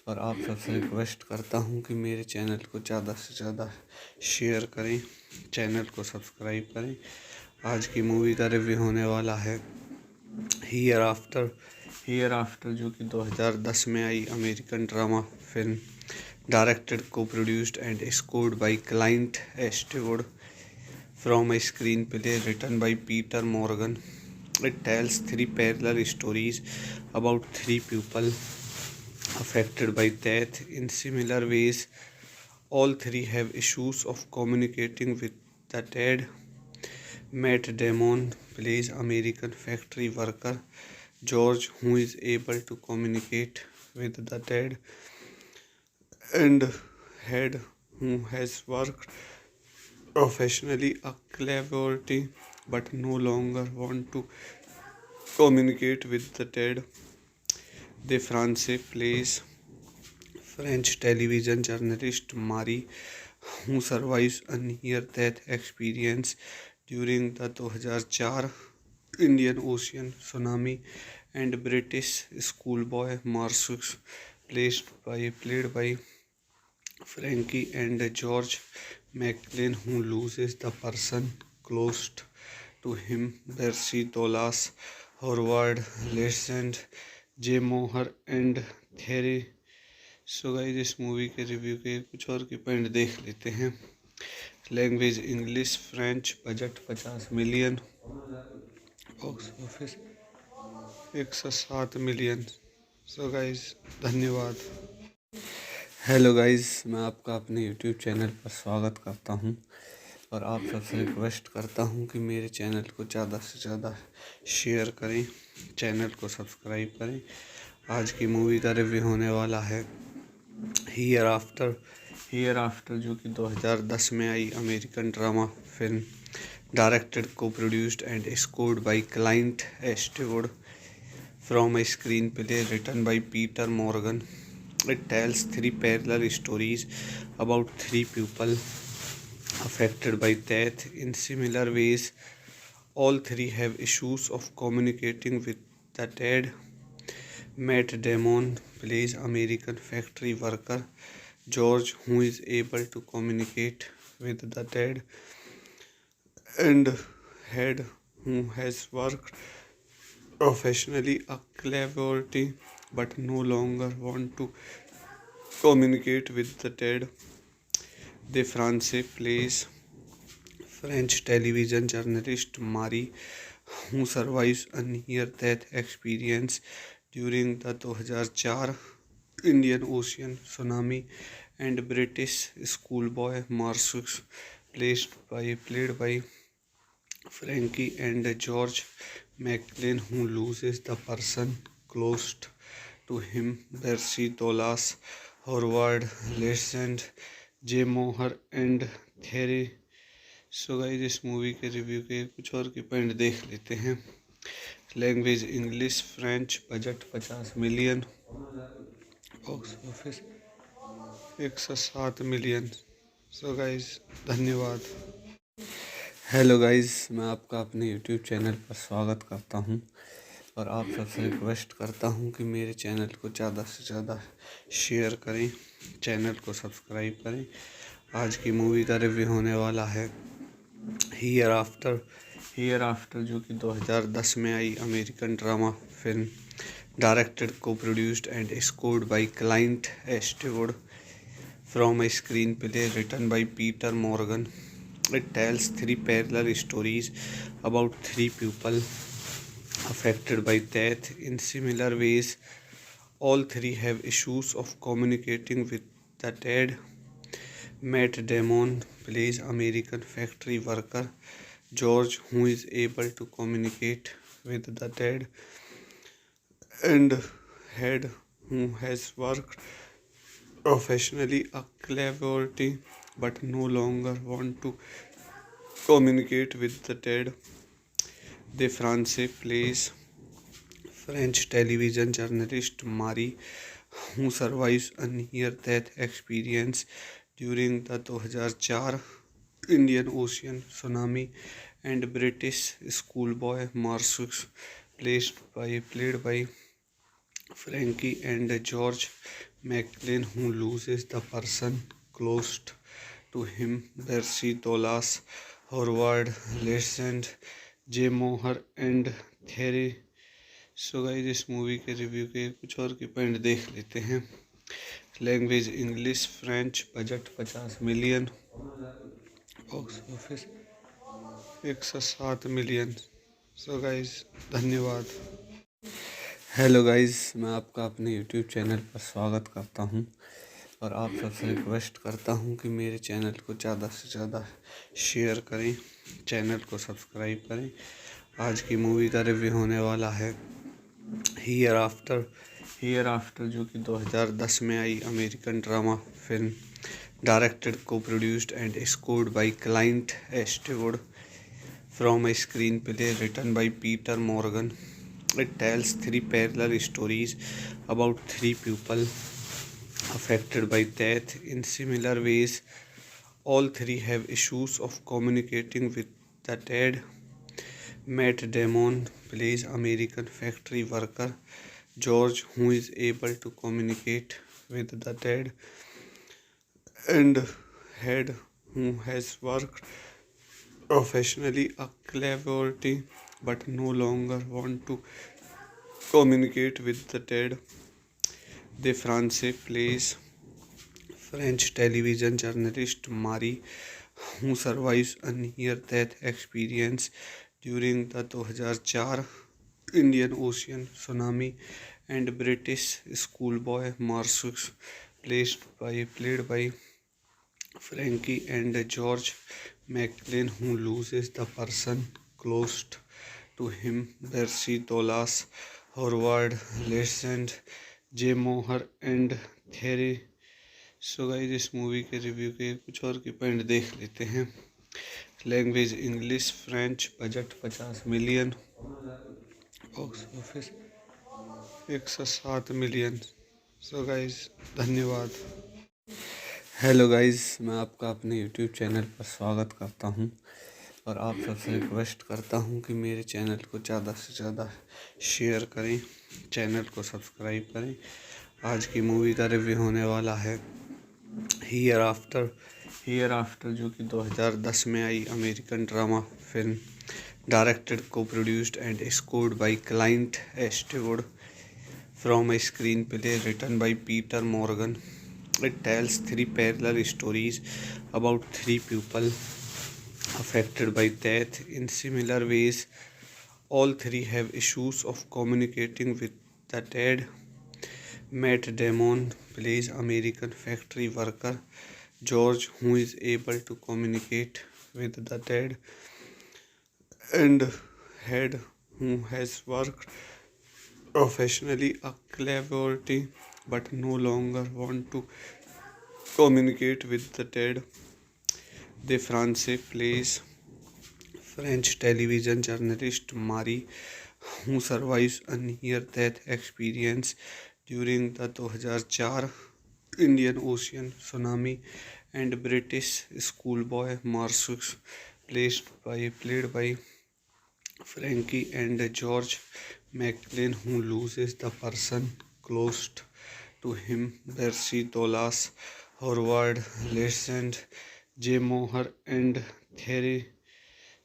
और आप सबसे रिक्वेस्ट करता हूँ कि मेरे चैनल को ज़्यादा से ज़्यादा शेयर करें, चैनल को सब्सक्राइब करें। आज की मूवी का रिव्यू होने वाला है हियर आफ्टर जो कि 2010 में आई American drama film, directed, co-produced and scored by Clint Eastwood, from a screenplay written by Peter Morgan. It tells three parallel stories about three people affected by death in similar ways. All three have issues of communicating with the dead. Matt Damon plays American factory worker George, who is able to communicate with the dead, and Head, who has worked professionally a celebrity but no longer want to communicate with the dead. De France plays French television journalist Marie, who survives a near-death experience during the 2004 Indian Ocean tsunami, and British schoolboy Marcus, played by Frankie and George McLean, who loses the person closest to him, Percy Dolas, Howard Legend, Jay Moher and Thierry. So guys, इस movie के review के कुछ और की point देख लेते हैं। Language English, French, budget 50 million, box office 107 million. So guys, धन्यवाद। हेलो गाइस, मैं आपका अपने यूट्यूब चैनल पर स्वागत करता हूं और आप सबसे रिक्वेस्ट करता हूं कि मेरे चैनल को ज़्यादा से ज़्यादा शेयर करें, चैनल को सब्सक्राइब करें। आज की मूवी का रिव्यू होने वाला है हियर आफ्टर जो कि 2010 में आई American drama film, directed, co-produced and scored by Clint Eastwood, from a screenplay written by Peter Morgan. It tells three parallel stories about three people affected by death in similar ways. All three have issues of communicating with the dead. Matt Damon plays American factory worker George, who is able to communicate with the dead, and Head, who has worked professionally a celebrity but no longer want to communicate with the dead. De France plays French television journalist Marie, who survives a near-death experience during the 2004 Indian Ocean tsunami, and British schoolboy Marcus, played by Frankie and George McLean, who loses the person closest to him, Percy Dolas, Howard Legend, Jay Moher and Thierry. So guys, इस movie के review के कुछ और की point देख लेते हैं। Language English, French, budget 50 million, box office 107 million. So guys, धन्यवाद। हेलो गाइस, मैं आपका अपने यूट्यूब चैनल पर स्वागत करता हूं और आप सबसे रिक्वेस्ट करता हूं कि मेरे चैनल को ज़्यादा से ज़्यादा शेयर करें, चैनल को सब्सक्राइब करें। आज की मूवी का रिव्यू होने वाला है हियर आफ्टर जो कि 2010 में आई American drama film, directed, co-produced and scored by Clint Eastwood, from a screenplay written by Peter Morgan. It tells three parallel stories about three people affected by death in similar ways. All three have issues of communicating with the dead. Matt Damon plays American factory worker George, who is able to communicate with the dead, and Head, who has worked professionally a celebrity but no longer want to communicate with the dead. De France plays French television journalist Marie, who survives a near-death experience during the 2004 Indian Ocean tsunami, and British schoolboy Marcus, played by Frankie and George McLean, who loses the person closest to him, Percy Dolas, Howard Legend, Jay Mohr and Thierry। So guys इस movie के review के कुछ और के point देख लेते हैं। Language English, French, budget 50 million, box office 107 million. So guys धन्यवाद। हेलो गाइस, मैं आपका अपने यूट्यूब चैनल पर स्वागत करता हूं और आप सबसे रिक्वेस्ट करता हूं कि मेरे चैनल को ज़्यादा से ज़्यादा शेयर करें, चैनल को सब्सक्राइब करें। आज की मूवी का रिव्यू होने वाला है हियर आफ्टर जो कि 2010 में आई American drama film, directed, co-produced and scored by Clint Eastwood, from a screenplay written by Peter Morgan. It tells three parallel stories about three people affected by death in similar ways. All three have issues of communicating with the dead. Matt Damon plays American factory worker George, who is able to communicate with the dead, and Head, who has worked professionally a celebrity but no longer want to communicate with the dead. De France plays French television journalist Marie, who survives a near-death experience during the 2004 Indian Ocean tsunami, and British schoolboy Marcus, played by Frankie and George McLean, who loses the person closest to him, Percy Dolas, Howard Legend, Jay Mohr and Thierry। So guys इस movie के review के कुछ और के point देख लेते हैं। Language English, French, budget 50 million, box office 107 million. So guys धन्यवाद। हेलो गाइस, मैं आपका अपने यूट्यूब चैनल पर स्वागत करता हूं और आप सबसे रिक्वेस्ट करता हूं कि मेरे चैनल को ज़्यादा से ज़्यादा शेयर करें, चैनल को सब्सक्राइब करें। आज की मूवी का रिव्यू होने वाला है हियर आफ्टर जो कि 2010 में आई American drama film, directed, co-produced and scored by Clint Eastwood, from a screenplay written by Peter Morgan. It tells three parallel stories about three people affected by death in similar ways. All three have issues of communicating with the dead. Matt Damon plays American factory worker George, who is able to communicate with the dead, and Head, who has worked professionally a celebrity but no longer want to communicate with the dead. De France plays French television journalist Marie, who survives a near-death experience during the 2004 Indian Ocean tsunami, and British schoolboy Marcus, played by Frankie and George McLean, who loses the person closest to him, Percy Dolas, Howard Legend, Jay Mohr and Thierry।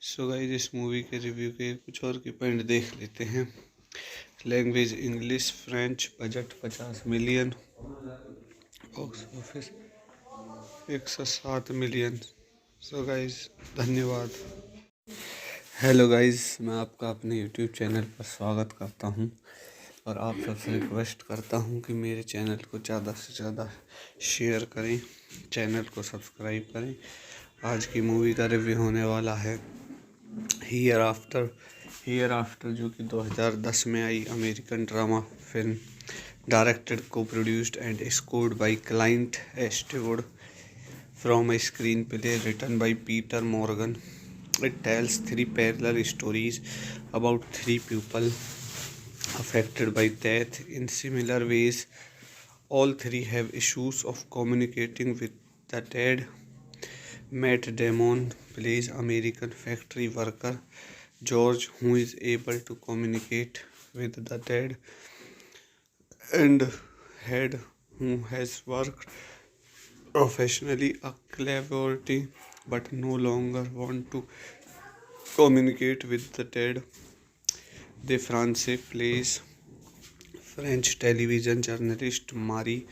So guys इस movie के review के कुछ और के point देख लेते हैं। Language English, French, budget 50 million, box office 107 million. So guys धन्यवाद। हेलो गाइस, मैं आपका अपने यूट्यूब चैनल पर स्वागत करता हूं और आप सबसे रिक्वेस्ट करता हूं कि मेरे चैनल को ज़्यादा से ज़्यादा शेयर करें, चैनल को सब्सक्राइब करें। आज की मूवी का रिव्यू होने वाला है हियर आफ्टर जो कि 2010 में आई American drama film, directed, co-produced and scored by Clint Eastwood, from a screenplay written by Peter Morgan. It tells three parallel stories about three people affected by death in similar ways. All three have issues of communicating with the dead. Matt Damon plays American factory worker George, who is able to communicate with the dead, and Head, who has worked professionally a celebrity but no longer want to communicate with the dead. De France plays French television journalist Marie,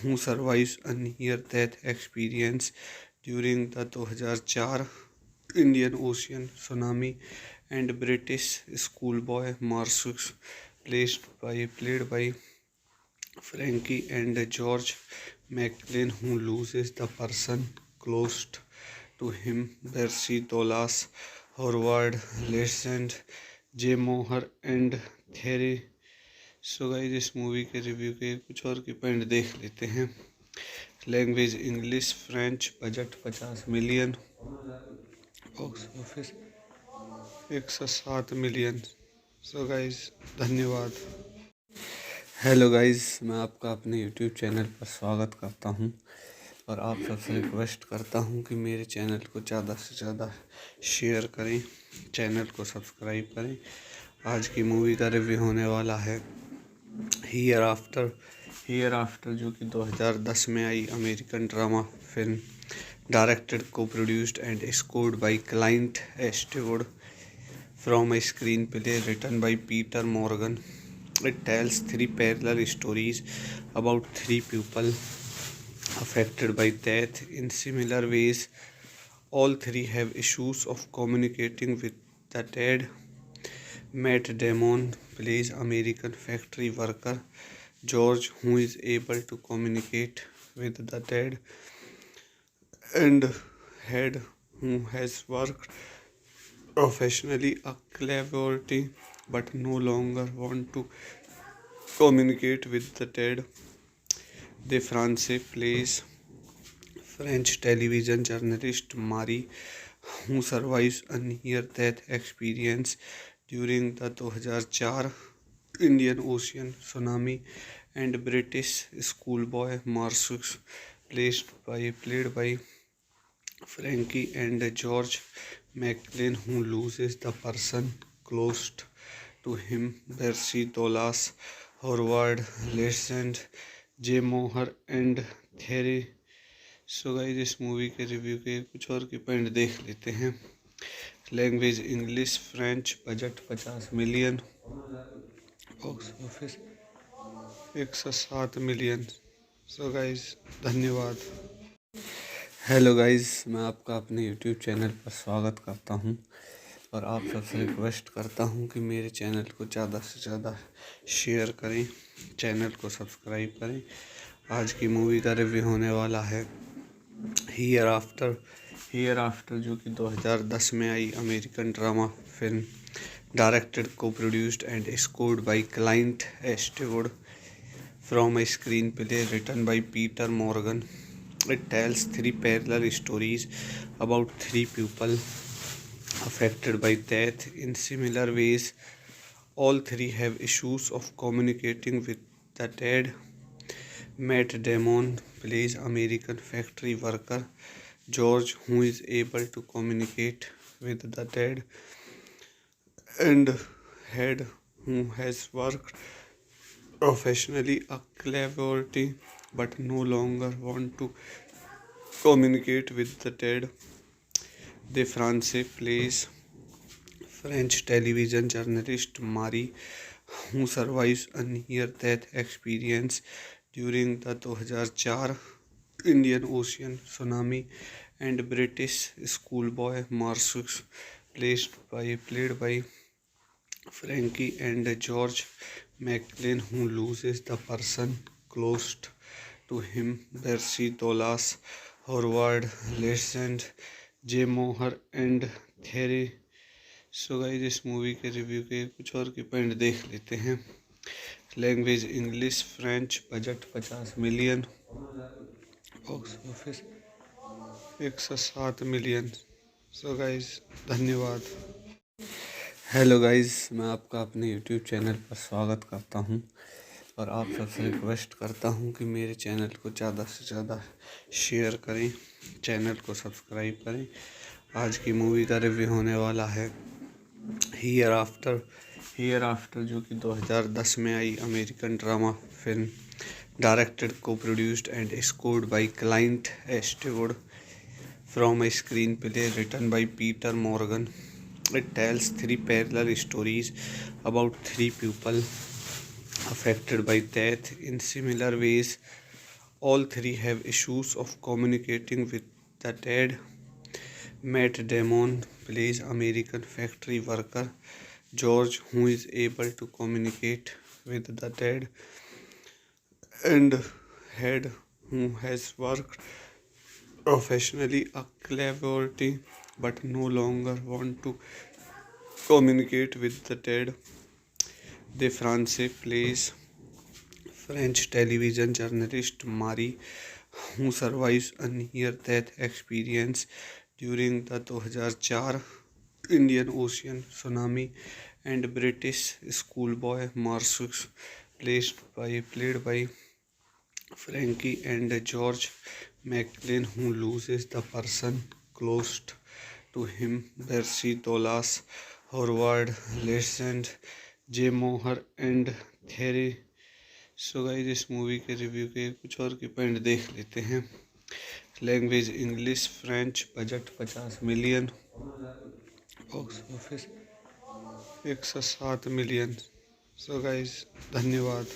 who survives a near-death experience during the 2004 Indian Ocean tsunami, and British schoolboy Marcus, played by Frankie and George McLean, who loses the person close to him, Percy Dolas, Howard Legend, Jay Moher and Thierry। So guys इस movie के review के कुछ और की point देख लेते हैं। Language English, French, budget 50 million, box office 107 million. So guys धन्यवाद। हेलो गाइस, मैं आपका अपने यूट्यूब चैनल पर स्वागत करता हूं और आप सबसे रिक्वेस्ट करता हूं कि मेरे चैनल को ज़्यादा से ज़्यादा शेयर करें, चैनल को सब्सक्राइब करें। आज की मूवी का रिव्यू होने वाला है हियर आफ्टर जो कि 2010 में आई American drama film, directed, co-produced and scored by Clint Eastwood, from a screenplay written by Peter Morgan. It tells three parallel stories about three people affected by death in similar ways. All three have issues of communicating with the dead. Matt Damon plays American factory worker George, who is able to communicate with the dead, and Head, who has worked professionally a celebrity but no longer want to communicate with the dead. De France plays French television journalist Marie, who survives a near-death experience during the 2004 Indian Ocean tsunami, and British schoolboy Marcus, played by Frankie and George McLean, who loses the person close to him, Percy Dolas, Howard Legend, Jay Moher and Thierry। So guys इस movie के review के कुछ और की point देख लेते हैं। Language English, French, budget 50 million, box office 107 million. So guys धन्यवाद। हेलो गाइस, मैं आपका अपने यूट्यूब चैनल पर स्वागत करता हूं और आप सबसे रिक्वेस्ट करता हूं कि मेरे चैनल को ज़्यादा से ज़्यादा शेयर करें, चैनल को सब्सक्राइब करें। आज की मूवी का रिव्यू होने वाला है हियर आफ्टर जो कि 2010 में आई American drama film, directed, co-produced and scored by Clint Eastwood, from a screenplay written by Peter Morgan. It tells three parallel stories about three people affected by death in similar ways. All three have issues of communicating with the dead. Matt Damon plays American factory worker George, who is able to communicate with the dead, and Head, who has worked professionally a celebrity but no longer want to communicate with the dead. De France plays French television journalist Marie, who survives a near-death experience during the 2004 Indian Ocean tsunami, and British schoolboy Marcus, played by Frankie and George McLean, who loses the person close to him, Percy Dolas, Howard Legend, Jay Moher and Thierry। So guys इस movie के review के कुछ और की point देख लेते हैं। Language English, French, budget 50 million, box office 107 million. So guys धन्यवाद। हेलो गाइस, मैं आपका अपने यूट्यूब चैनल पर स्वागत करता हूं और आप सबसे रिक्वेस्ट करता हूं कि मेरे चैनल को ज़्यादा से ज़्यादा शेयर करें, चैनल को सब्सक्राइब करें। आज की मूवी का रिव्यू होने वाला है हियर आफ्टर जो कि 2010 में आई American drama film, directed, co-produced, and scored by Clint Eastwood, from a screenplay written by Peter Morgan. It tells three parallel stories about three people affected by death in similar ways. All three have issues of communicating with the dead. Matt Damon plays American factory worker George, who is able to communicate with the dead, and Head, who has worked professionally a celebrity but no longer want to communicate with the dead. De France plays French television journalist Marie, who survives a near-death experience during the 2004 Indian Ocean tsunami, and British schoolboy Marcus, played by Frankie and George McLean, who loses the person closest to him, Percy Dolas, Howard Legend, Jay Mohr and Thierry। So guys इस movie के review के कुछ और के point देख लेते हैं। Language English, French, budget 50 million, box office 107 million. So guys धन्यवाद।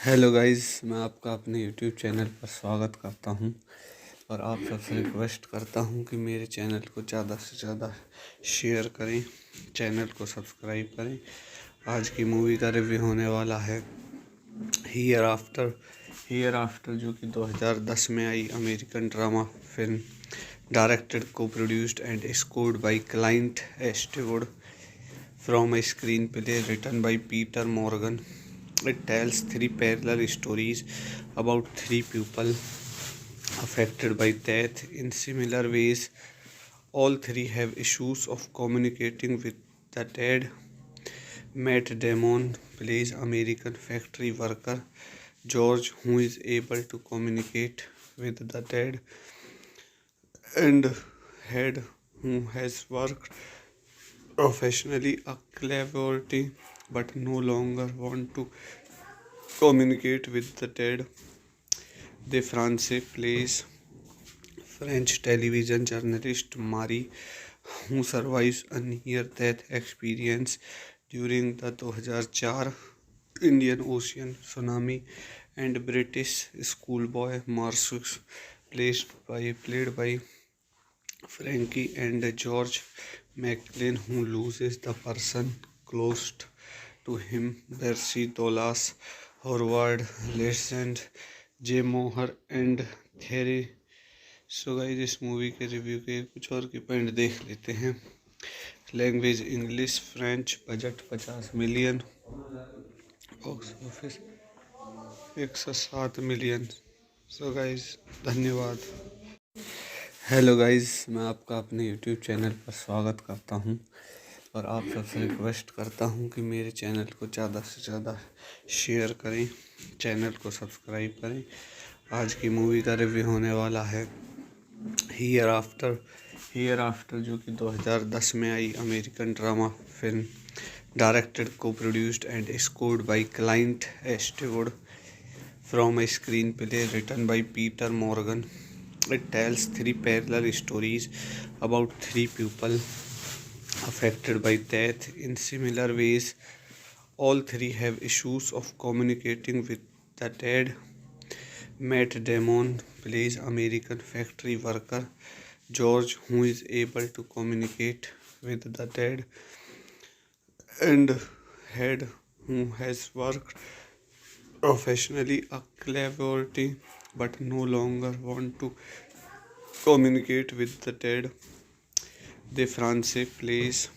हेलो गाइस, मैं आपका अपने यूट्यूब चैनल पर स्वागत करता हूं और आप सबसे रिक्वेस्ट करता हूं कि मेरे चैनल को ज़्यादा से ज़्यादा शेयर करें, चैनल को सब्सक्राइब करें। आज की मूवी का रिव्यू होने वाला है हियर आफ्टर, जो कि 2010 में आई American drama film, directed, co-produced and scored by Clint Eastwood, from a screenplay written by Peter Morgan. It tells three parallel stories about three people affected by death in similar ways. All three have issues of communicating with the dead. Matt Damon plays American factory worker George, who is able to communicate with the dead, and Head, who has worked professionally a celebrity but no longer want to communicate with the dead. De France plays French television journalist Marie, who survives a near-death experience during the 2004 Indian Ocean tsunami, and British schoolboy Marcus, played by Frankie and George McLean, who loses the person closest to him, Percy Dolas, Howard Legend, जे मोहर and theory. So guys इस movie के review के कुछ और के point देख लेते हैं। Language English, French, budget 50 million, box office 107 million. So guys धन्यवाद। हेलो गाइस, मैं आपका अपने यूट्यूब चैनल पर स्वागत करता हूं और आप सबसे रिक्वेस्ट करता हूं कि मेरे चैनल को ज़्यादा से ज़्यादा शेयर करें, चैनल को सब्सक्राइब करें। आज की मूवी का रिव्यू होने वाला है हियर आफ्टर, जो कि 2010 में आई American drama film, directed, co-produced and scored by Clint Eastwood, from a screenplay written by Peter Morgan. It tells three parallel stories about three people affected by death in similar ways. All three have issues of communicating with the dead. Matt Damon plays American factory worker George, who is able to communicate with the dead, and Head, who has worked professionally a celebrity but no longer want to communicate with the dead. De France plays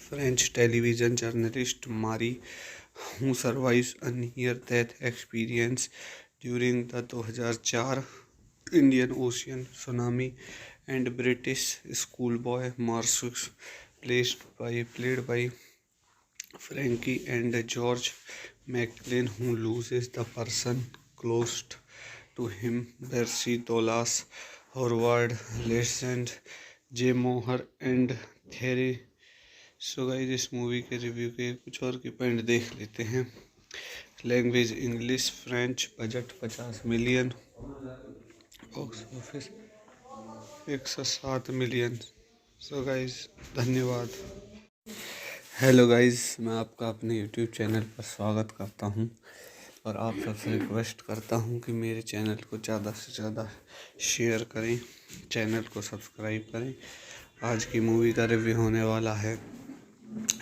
French television journalist Marie, who survives a near-death experience during the 2004 Indian Ocean tsunami, and British schoolboy Marcus, played by Frankie and George McLean, who loses the person closest to him, Percy Dolas, Howard Legend, जे मोहर and theory. So guys इस movie के review के कुछ और के point देख लेते हैं। Language English, French, budget 50 million, box office 107 million. So guys धन्यवाद। हेलो गाइज, मैं आपका अपने यूट्यूब चैनल पर स्वागत करता हूं और आप सबसे रिक्वेस्ट करता हूं कि मेरे चैनल को ज़्यादा से ज़्यादा शेयर करें, चैनल को सब्सक्राइब करें। आज की मूवी का रिव्यू होने वाला है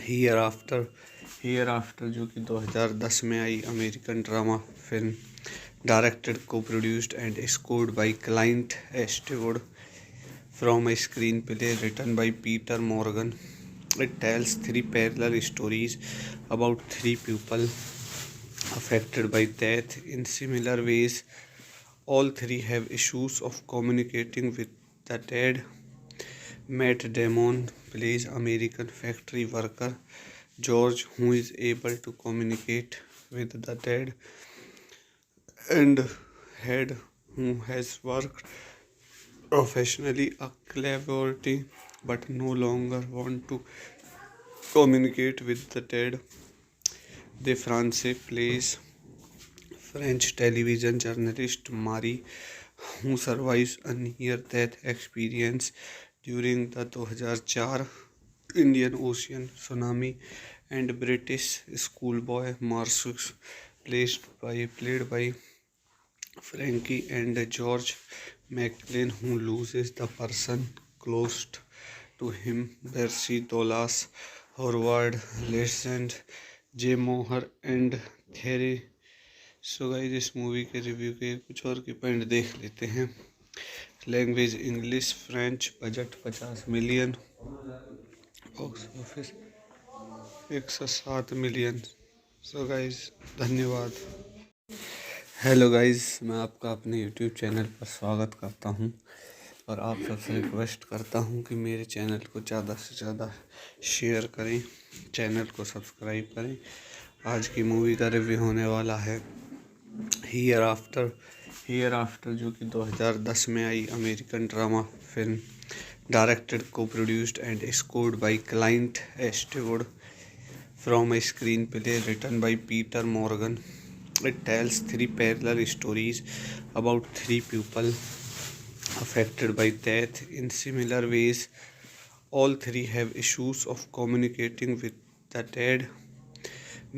हियर आफ्टर जो कि 2010 में आई American drama film, directed, co-produced and scored by Clint Eastwood, from a screenplay written by Peter Morgan. It tells three parallel stories about three people affected by death in similar ways. All three have issues of communicating with the dead. Matt Damon plays American factory worker George, who is able to communicate with the dead, and Head, who has worked professionally a celebrity but no longer want to communicate with the dead. De France plays French television journalist Marie, who survives a near-death experience during the 2004 Indian Ocean tsunami, and British schoolboy Marcus, played by Frankie and George McLean, who loses the person closest to him, Percy Dolas, Howard Legend, J. Moher and Thierry। So guys, इस movie के review के कुछ और के point देख लेते हैं। Language English, French, budget 50 million, box office 107 million. So guys धन्यवाद। हेलो गाइस, मैं आपका अपने यूट्यूब चैनल पर स्वागत करता हूं और आप सबसे रिक्वेस्ट करता हूं कि मेरे चैनल को ज़्यादा से ज़्यादा शेयर करें, चैनल को सब्सक्राइब करें। आज की मूवी का रिव्यू होने वाला है हियर आफ्टर जो कि 2010 में आई American drama film, directed, co-produced and scored by Clint Eastwood, from a screenplay written by Peter Morgan. It tells three parallel stories about three people affected by death in similar ways. All three have issues of communicating with the dead.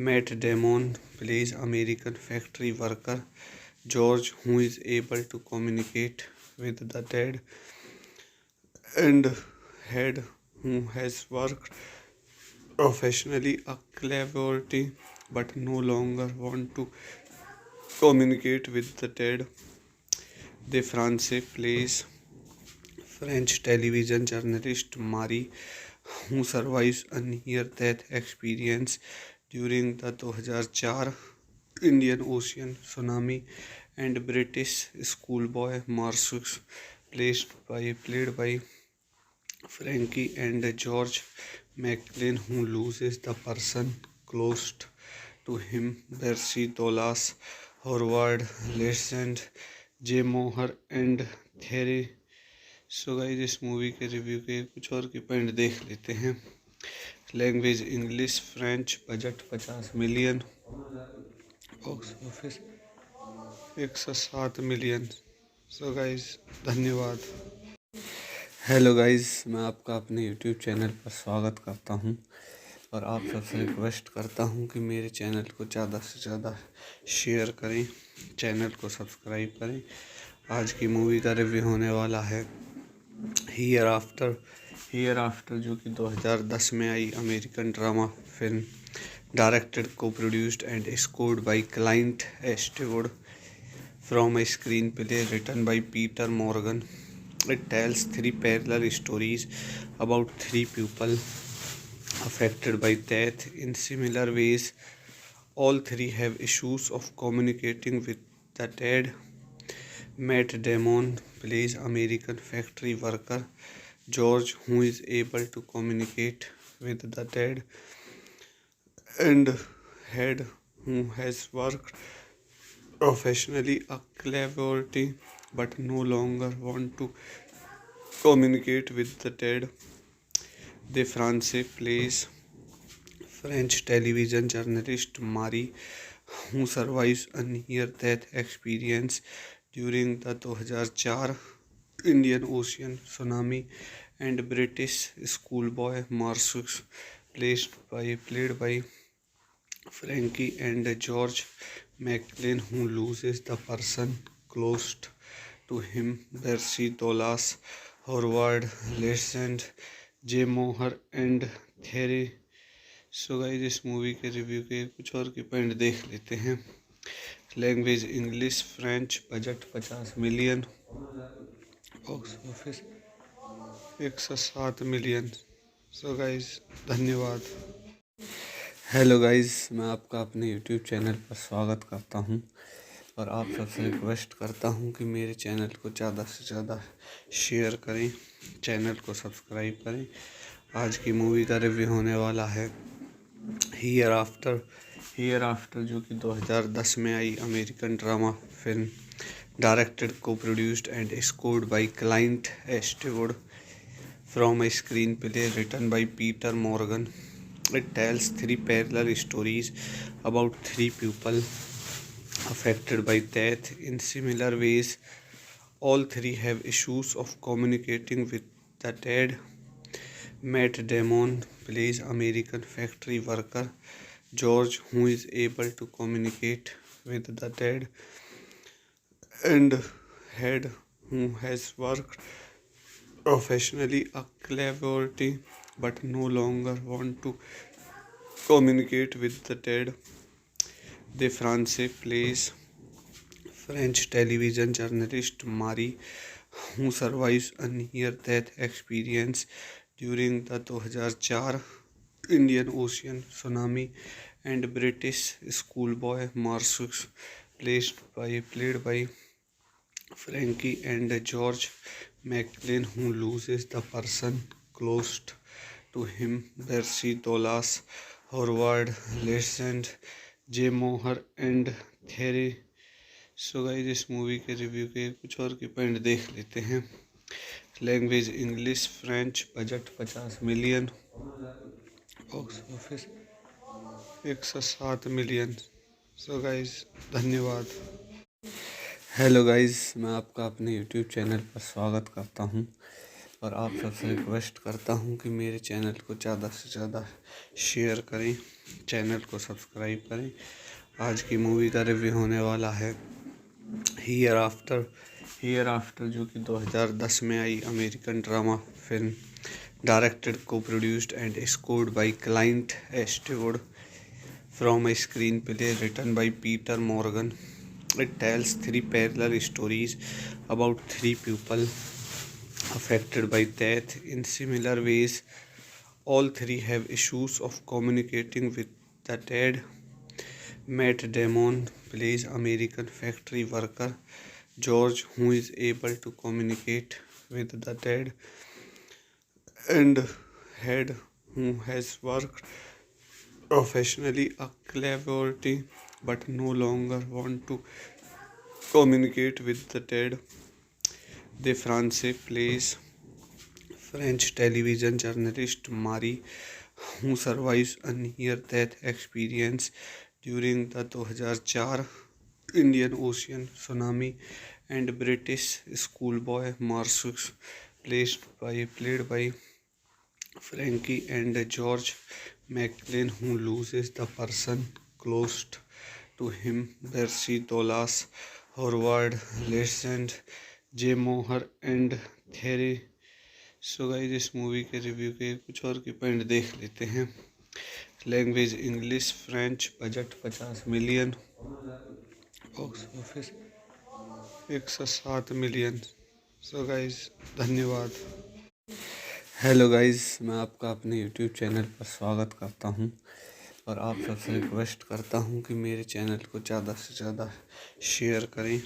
Matt Damon plays American factory worker George, who is able to communicate with the dead, and Head, who has worked professionally a celebrity but no longer want to communicate with the dead. De France plays French television journalist Marie, who survives a near-death experience during the 2004 Indian Ocean tsunami, and British schoolboy Marcus, played by Frankie and George McLean, who loses the person closest to him, Percy Dolas, Howard Legend, J. Moher and Thierry। So guys, इस movie के review के कुछ और के point देख लेते हैं। Language English, French, budget 50 million, box office 107 million. So guys धन्यवाद। हेलो गाइस, मैं आपका अपने यूट्यूब चैनल पर स्वागत करता हूं और आप सबसे रिक्वेस्ट करता हूं कि मेरे चैनल को ज़्यादा से ज़्यादा शेयर करें, चैनल को सब्सक्राइब करें। आज की मूवी का रिव्यू होने वाला है हियर आफ्टर जो कि 2010 में आई American drama film, directed, co-produced and scored by Clint Eastwood, from a screenplay written by Peter Morgan. It tells three parallel stories about three people affected by death in similar ways. All three have issues of communicating with the dead. Matt Damon plays American factory worker George, who is able to communicate with the dead, and Head, who has worked professionally a celebrity but no longer want to communicate with the dead. De France plays French television journalist Marie, who survives a near-death experience during the 2004 Indian Ocean tsunami, and British schoolboy Marcus, played by Frankie and George McLean, who loses the person closest to him, Percy Dolas, Howard Legend, Jay Moher and Thierry। So guys इस movie के review के कुछ और की point देख लेते हैं। Language English French, budget 50 million, box office 107 million. So guys धन्यवाद। हेलो गाइस, मैं आपका अपने यूट्यूब चैनल पर स्वागत करता हूं और आप सबसे रिक्वेस्ट करता हूं कि मेरे चैनल को ज़्यादा से ज़्यादा शेयर करें, चैनल को सब्सक्राइब करें। आज की मूवी का रिव्यू होने वाला है हियर आफ्टर जो कि 2010 में आई American drama film, directed, co-produced and scored by Clint Eastwood, from a screenplay written by Peter Morgan. It tells three parallel stories about three people affected by death in similar ways. All three have issues of communicating with the dead. Matt Damon plays American factory worker George, who is able to communicate with the dead, and Head, who has worked professionally a celebrity but no longer want to communicate with the dead. De France plays French television journalist Marie, who survives a near-death experience during the 2004 Indian Ocean tsunami, and British schoolboy Marcus, played by Frankie and George McLean, who loses the person closest to him, Percy Dolas, Howard Legend, Jay Moher and Thierry। So guys इस movie के review के कुछ और की point देख लेते हैं। Language English French, budget 50 million, box office 107 million. So guys धन्यवाद। हेलो गाइस, मैं आपका अपने यूट्यूब चैनल पर स्वागत करता हूं और आप सबसे रिक्वेस्ट करता हूं कि मेरे चैनल को ज़्यादा से ज़्यादा शेयर करें, चैनल को सब्सक्राइब करें। आज की मूवी का रिव्यू होने वाला है हियर आफ्टर जो कि 2010 में आई American drama film, directed, co-produced and scored by Clint Eastwood, from a screenplay written by Peter Morgan. It tells three parallel stories about three people affected by death in similar ways. All three have issues of communicating with the dead. Matt Damon plays American factory worker George, who is able to communicate with the dead, and Head, who has worked professionally a celebrity but no longer want to communicate with the dead. De France plays French television journalist Marie, who survives a near-death experience during the 2004 Indian Ocean tsunami, and British schoolboy Marcus, played by Frankie and George McLean, who loses the person closest to him, Percy Dolas, Howard Legend, Jay Moher and Thierry। So guys इस movie के review के कुछ और की point देख लेते हैं। Language English French, budget 50 million, box office 107 million. So guys धन्यवाद। हेलो गाइस, मैं आपका अपने यूट्यूब चैनल पर स्वागत करता हूं और आप सबसे रिक्वेस्ट करता हूं कि मेरे चैनल को ज़्यादा से ज़्यादा शेयर करें,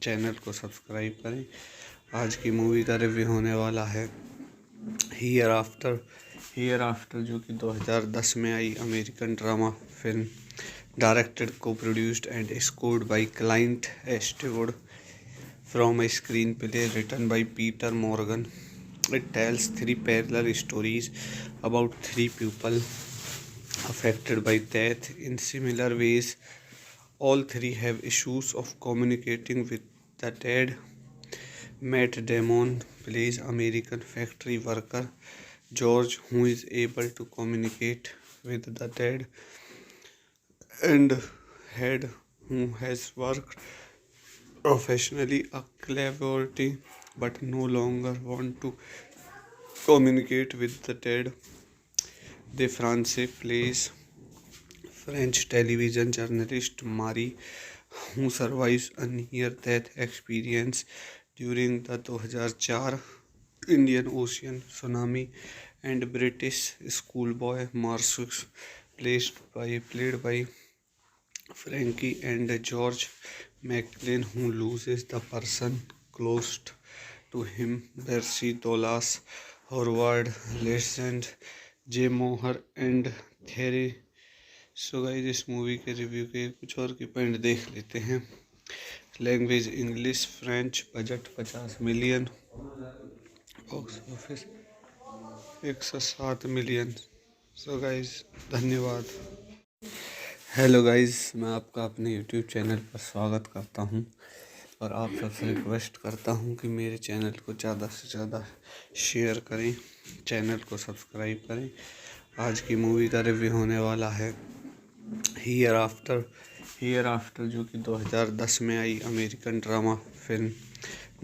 चैनल को सब्सक्राइब करें। आज की मूवी का रिव्यू होने वाला है हियर आफ्टर जो कि 2010 में आई American drama film, directed, co-produced and scored by Clint Eastwood, from a screenplay written by Peter Morgan. It tells three parallel stories about three people affected by death in similar ways. All three have issues of communicating with the dead. Matt Damon plays American factory worker George, who is able to communicate with the dead, and Head, who has worked professionally a celebrity but no longer want to communicate with the dead. De France plays French television journalist Marie, who survives a near-death experience during the 2004 Indian Ocean tsunami, and British schoolboy Marcus, played by Frankie and George McLean, who loses the person closest to him, Percy Dolas, Howard Legend, Jay Moher and Thierry। So guys इस movie के review के कुछ और की point देख लेते हैं। Language English, French, budget 50 million, box office 107 million. So guys धन्यवाद। हेलो गाइस, मैं आपका अपने यूट्यूब चैनल पर स्वागत करता हूं और आप सबसे रिक्वेस्ट करता हूं कि मेरे चैनल को ज़्यादा से ज़्यादा शेयर करें, चैनल को सब्सक्राइब करें। आज की मूवी का रिव्यू होने वाला है हियर आफ्टर जो कि 2010 में आई American drama film,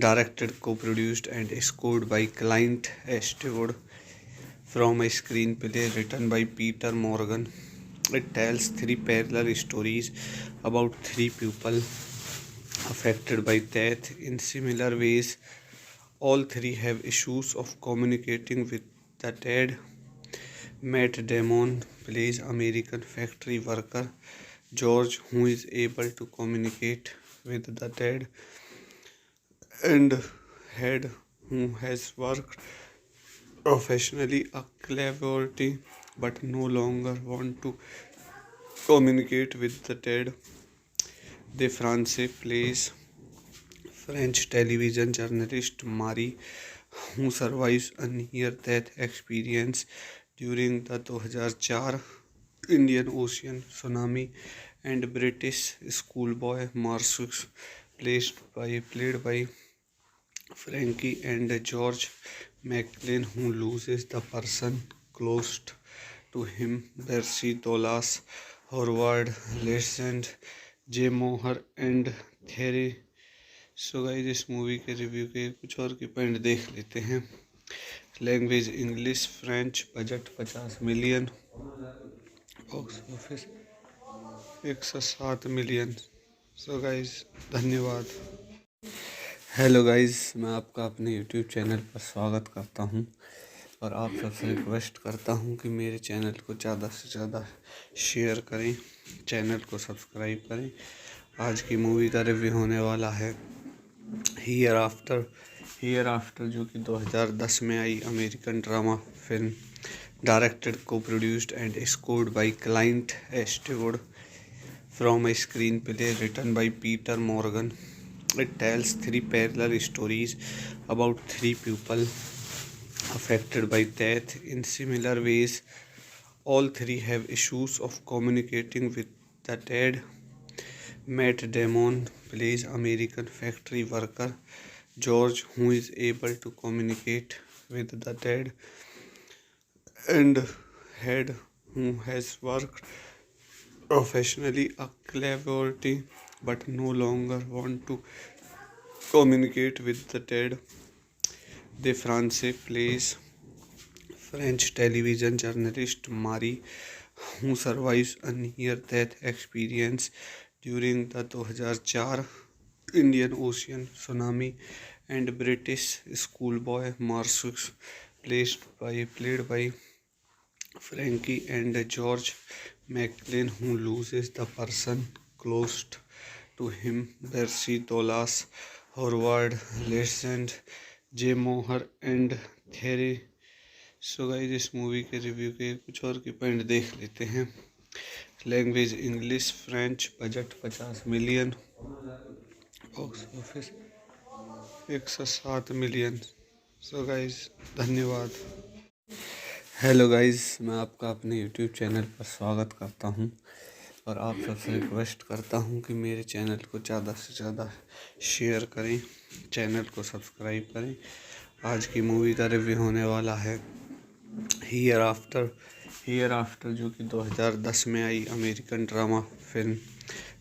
directed, co-produced and scored by Clint Eastwood, from a screenplay written by Peter Morgan. It tells three parallel stories about three people affected by death in similar ways. All three have issues of communicating with the dead. Matt Damon plays American factory worker George, who is able to communicate with the dead, and Head, who has worked professionally a celebrity but no longer want to communicate with the dead. De France plays French television journalist Marie, who survives a near-death experience during the 2004 Indian Ocean tsunami, and British schoolboy Marcus, played by Frankie and George McLean, who loses the person closest to him, Percy Dolas, Howard Legend, Jay Moher and Thierry। So guys इस movie के review के कुछ और की point देख लेते हैं। Language English, French, budget 50 million, box office 107 million. So guys धन्यवाद। हेलो गाइस, मैं आपका अपने यूट्यूब चैनल पर स्वागत करता हूं और आप सबसे रिक्वेस्ट करता हूं कि मेरे चैनल को ज़्यादा से ज़्यादा शेयर करें, चैनल को सब्सक्राइब करें। आज की मूवी का रिव्यू होने वाला है हियर आफ्टर जो कि 2010 में आई American drama film, directed, co-produced and scored by Clint Eastwood, from a screenplay written by Peter Morgan. It tells three parallel stories about three people affected by death in similar ways. All three have issues of communicating with the dead. Matt Damon plays American factory worker George, who is able to communicate with the dead, and Head, who has worked professionally a celebrity but no longer want to communicate with the dead. De France plays French television journalist Marie, who survives a near-death experience during the 2004 Indian Ocean tsunami, and British schoolboy Marcus, played by Frankie and George McLean, who loses the person closest to him, Percy Dolas, Howard Legend, Jay Moher and Thierry। So guys इस movie के review के कुछ और की point देख लेते हैं। Language English, French, budget 50 million, box office 107 million. So guys धन्यवाद। हेलो गाइस, मैं आपका अपने यूट्यूब चैनल पर स्वागत करता हूं और आप सबसे रिक्वेस्ट करता हूँ कि मेरे चैनल को ज़्यादा से ज़्यादा शेयर करें, चैनल को सब्सक्राइब करें। आज की मूवी का रिव्यू होने वाला है हियर आफ्टर जो कि 2010 में आई American drama film,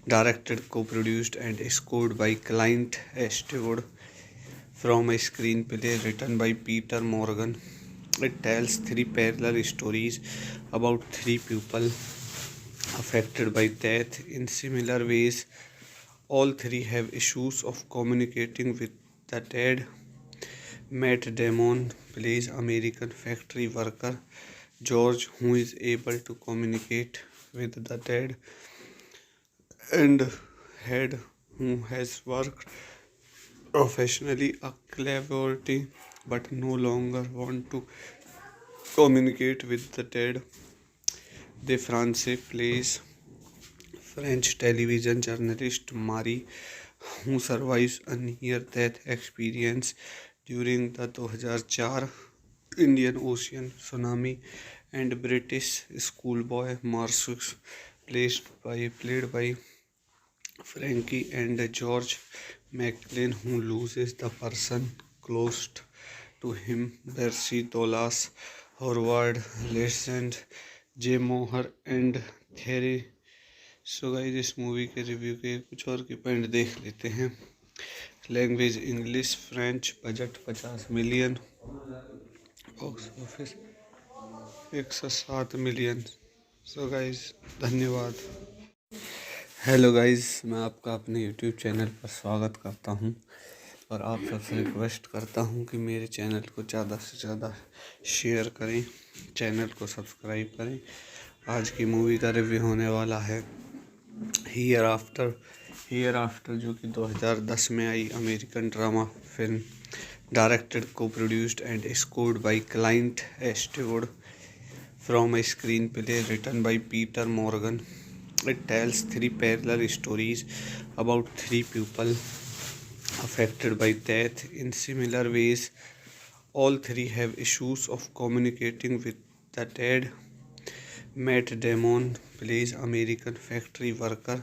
directed, co-produced and scored by Clint Eastwood, from a screenplay written by Peter Morgan. It tells three parallel stories about three people affected by death in similar ways. All three have issues of communicating with the dead. Matt Damon plays American factory worker George, who is able to communicate with the dead, and Head, who has worked professionally a celebrity but no longer want to communicate with the dead. De France plays French television journalist Marie, who survives a near-death experience during the 2004 Indian Ocean tsunami, and British schoolboy Marcus, played by Frankie and George McLean, who loses the person closest to him, Percy Dolas, Howard Legend, Jay Mohr and Thierry. So guys, इस movie के review के कुछ और की point देख लेते हैं। Language English, French, budget 50 million, box office 107 million. So guys, धन्यवाद। हेलो गाइस, मैं आपका अपने यूट्यूब चैनल पर स्वागत करता हूं और आप सबसे रिक्वेस्ट करता हूं कि मेरे चैनल को ज़्यादा से ज़्यादा शेयर करें, चैनल को सब्सक्राइब करें। आज की मूवी का रिव्यू होने वाला है हियर आफ्टर जो कि 2010 में आई American drama film, directed, co-produced and scored by Clint Eastwood, from a screenplay written by Peter Morgan. It tells three parallel stories about three people affected by death in similar ways. All three have issues of communicating with the dead. Matt Damon plays American factory worker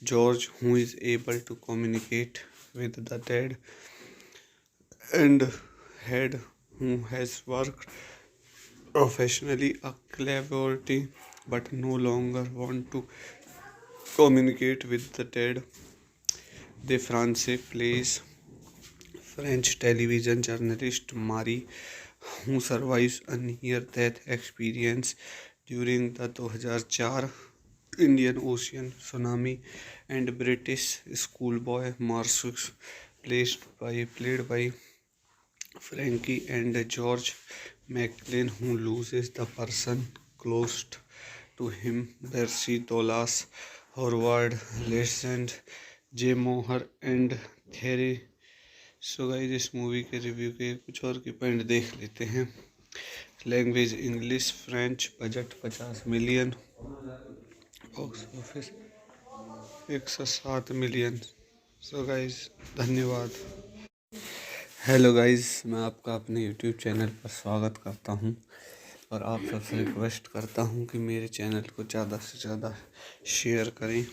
George, who is able to communicate with the dead, and Head, who has worked professionally a celebrity but no longer want to communicate with the dead. De France plays French television journalist Marie, who survives a near-death experience during the 2004 Indian Ocean tsunami, and British schoolboy Marcus, played by Frankie and George McLean, who loses the person closest to him, Percy Dolas, Howard Legend, Jay Mohr and Thierry. So guys, इस movie के review के कुछ और की point देख लेते हैं। Language English, French, budget 50 million, box office 107 million. So guys, धन्यवाद। हेलो गाइस, मैं आपका अपने यूट्यूब चैनल पर स्वागत करता हूं और आप सबसे रिक्वेस्ट करता हूं कि मेरे चैनल को ज़्यादा से ज़्यादा शेयर करें,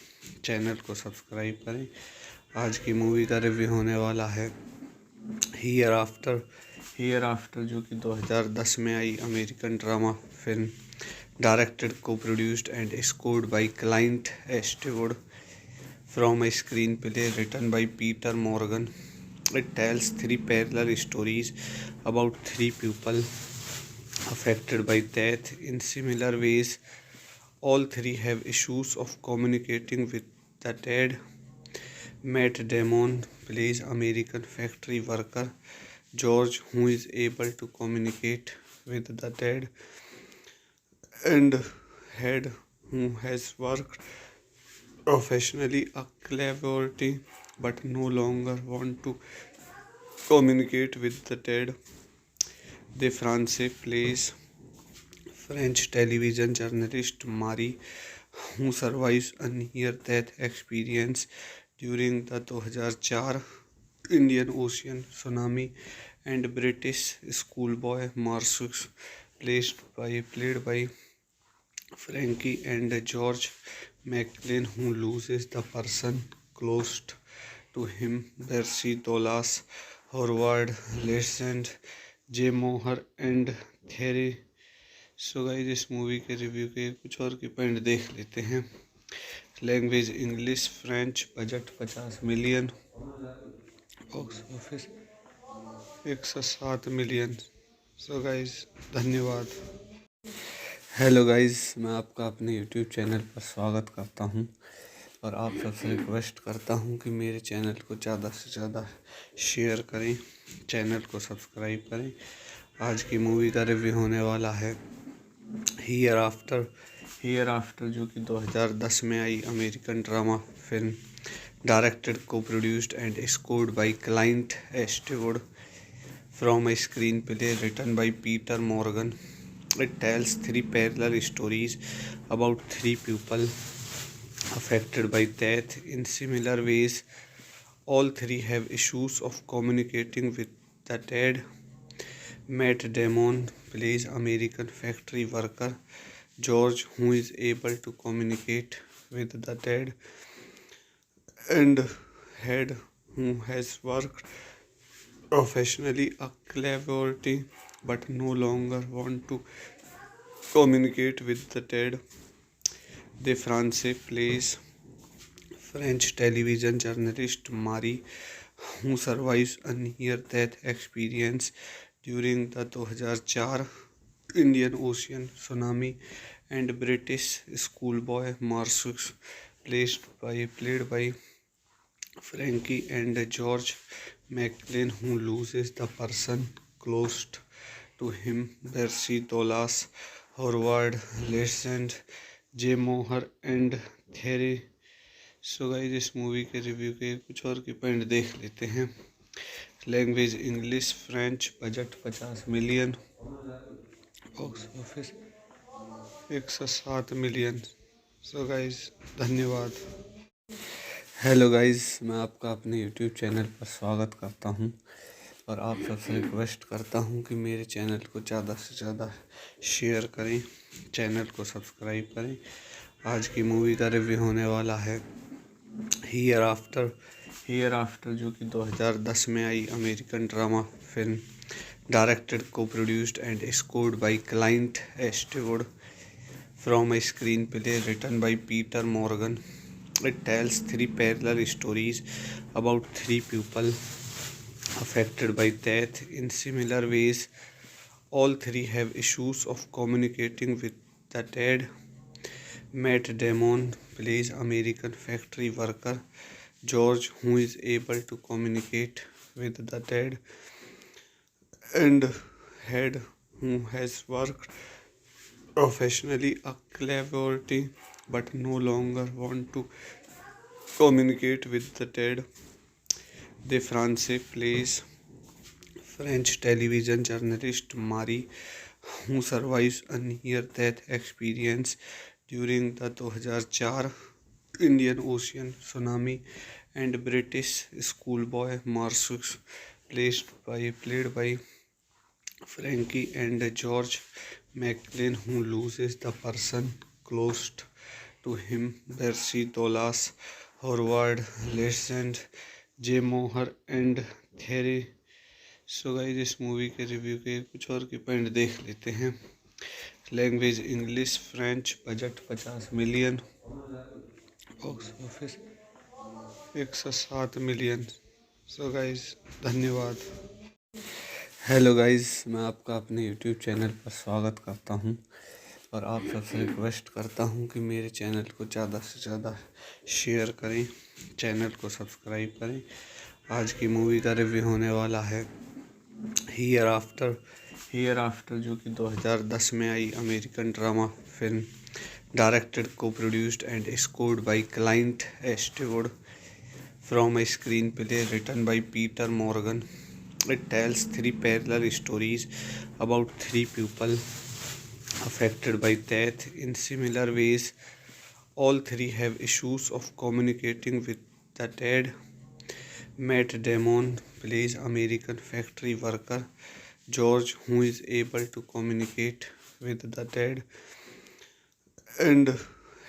चैनल को सब्सक्राइब करें। आज की मूवी का रिव्यू होने वाला है हियर आफ्टर जो कि 2010 में आई American drama film, directed, co-produced and scored by Clint Eastwood, from a screenplay written by Peter Morgan. It tells three parallel stories about three people affected by death in similar ways. All three have issues of communicating with the dead. Matt Damon plays American factory worker George, who is able to communicate with the dead, and Head, who has worked professionally a celebrity but no longer want to communicate with the dead. De France plays French television journalist Marie, who survives a near-death experience during the 2004 Indian Ocean tsunami, and British schoolboy Marcus, played by Frankie and George McClane, who loses the person closest to him, Percy Dolas, Howard Legend, Jay Mohr and Thierry। So guys इस movie के review के कुछ और की point देख लेते हैं। Language English, French, budget 50 million, box office 107 million. So guys धन्यवाद। हेलो गाइस, मैं आपका अपने यूट्यूब चैनल पर स्वागत करता हूं और आप सबसे रिक्वेस्ट करता हूं कि मेरे चैनल को ज़्यादा से ज़्यादा शेयर करें, चैनल को सब्सक्राइब करें। आज की मूवी का रिव्यू होने वाला है हियर आफ्टर जो कि 2010 में आई American drama film, directed, co-produced and scored by Clint Eastwood, from a screenplay written by Peter Morgan. It tells three parallel stories about three people affected by death in similar ways. All three have issues of communicating with the dead. Matt Damon plays American factory worker George, who is able to communicate with the dead, and Head, who has worked professionally a celebrity but no longer want to communicate with the dead. De France plays French television journalist Marie, who survives a near-death experience during the 2004 Indian Ocean tsunami, and British schoolboy Marcus, played by Frankie and George McClane, who loses the person closest to him, Percy Dolas, Howard Legend, Jay Mohr and Thierry। So guys इस movie के review के कुछ और की point देख लेते हैं। Language English, French, budget 50 million, box office 107 million. So guys धन्यवाद। हेलो गाइस, मैं आपका अपने यूट्यूब चैनल पर स्वागत करता हूं और आप सबसे रिक्वेस्ट करता हूं कि मेरे चैनल को ज़्यादा से ज़्यादा शेयर करें, चैनल को सब्सक्राइब करें। आज की मूवी का रिव्यू होने वाला है हियर आफ्टर जो कि 2010 में आई American drama film, directed, co-produced and scored by Clint Eastwood, from a screenplay written by Peter Morgan. It tells three parallel stories about three people affected by death in similar ways. All three have issues of communicating with the dead. Matt Damon plays American factory worker George, who is able to communicate with the dead, and Head, who has worked professionally a celebrity but no longer want to communicate with the dead. De France plays French television journalist Marie, who survives a near-death experience during the 2004 Indian Ocean tsunami, and British schoolboy Marcus, played by Frankie and George McClane, who loses the person closest to him, Percy Dolas, Howard Legend, Jay Mohr and Thierry। So guys इस movie के review के कुछ और की point देख लेते हैं। Language English, French, budget 50 million, box office 107 million. So guys धन्यवाद। हेलो गाइस, मैं आपका अपने यूट्यूब चैनल पर स्वागत करता हूं और आप सबसे रिक्वेस्ट करता हूं कि मेरे चैनल को ज़्यादा से ज़्यादा शेयर करें, चैनल को सब्सक्राइब करें। आज की मूवी का रिव्यू होने वाला है हियर आफ्टर जो कि 2010 में आई American drama film, directed, co-produced and scored by Clint Eastwood, from a screenplay written by Peter Morgan. It tells three parallel stories about three people affected by death in similar ways. All three have issues of communicating with the dead. Matt Damon plays American factory worker George, who is able to communicate with the dead, and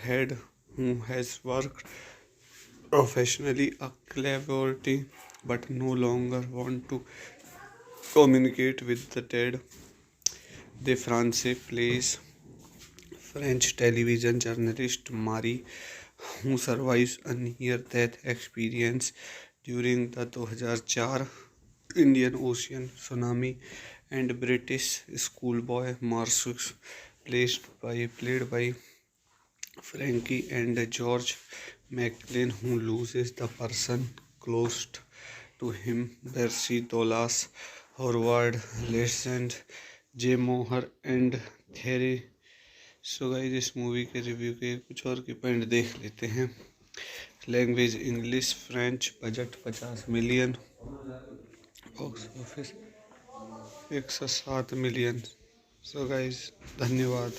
head who has worked professionally a collaborative but no longer want to communicate with the dead. The France plays French television journalist Marie, who survives a near-death experience during the 2004 Indian Ocean tsunami, and British schoolboy Marcus, played by Frankie and George McLean, who loses the person closest to him, Percy Dolas, Howard Legend, Jay Moher and Thierry। So guys इस movie के review के कुछ और के point देख लेते हैं। Language English, French, budget 50 million, box office 107 million. So guys धन्यवाद।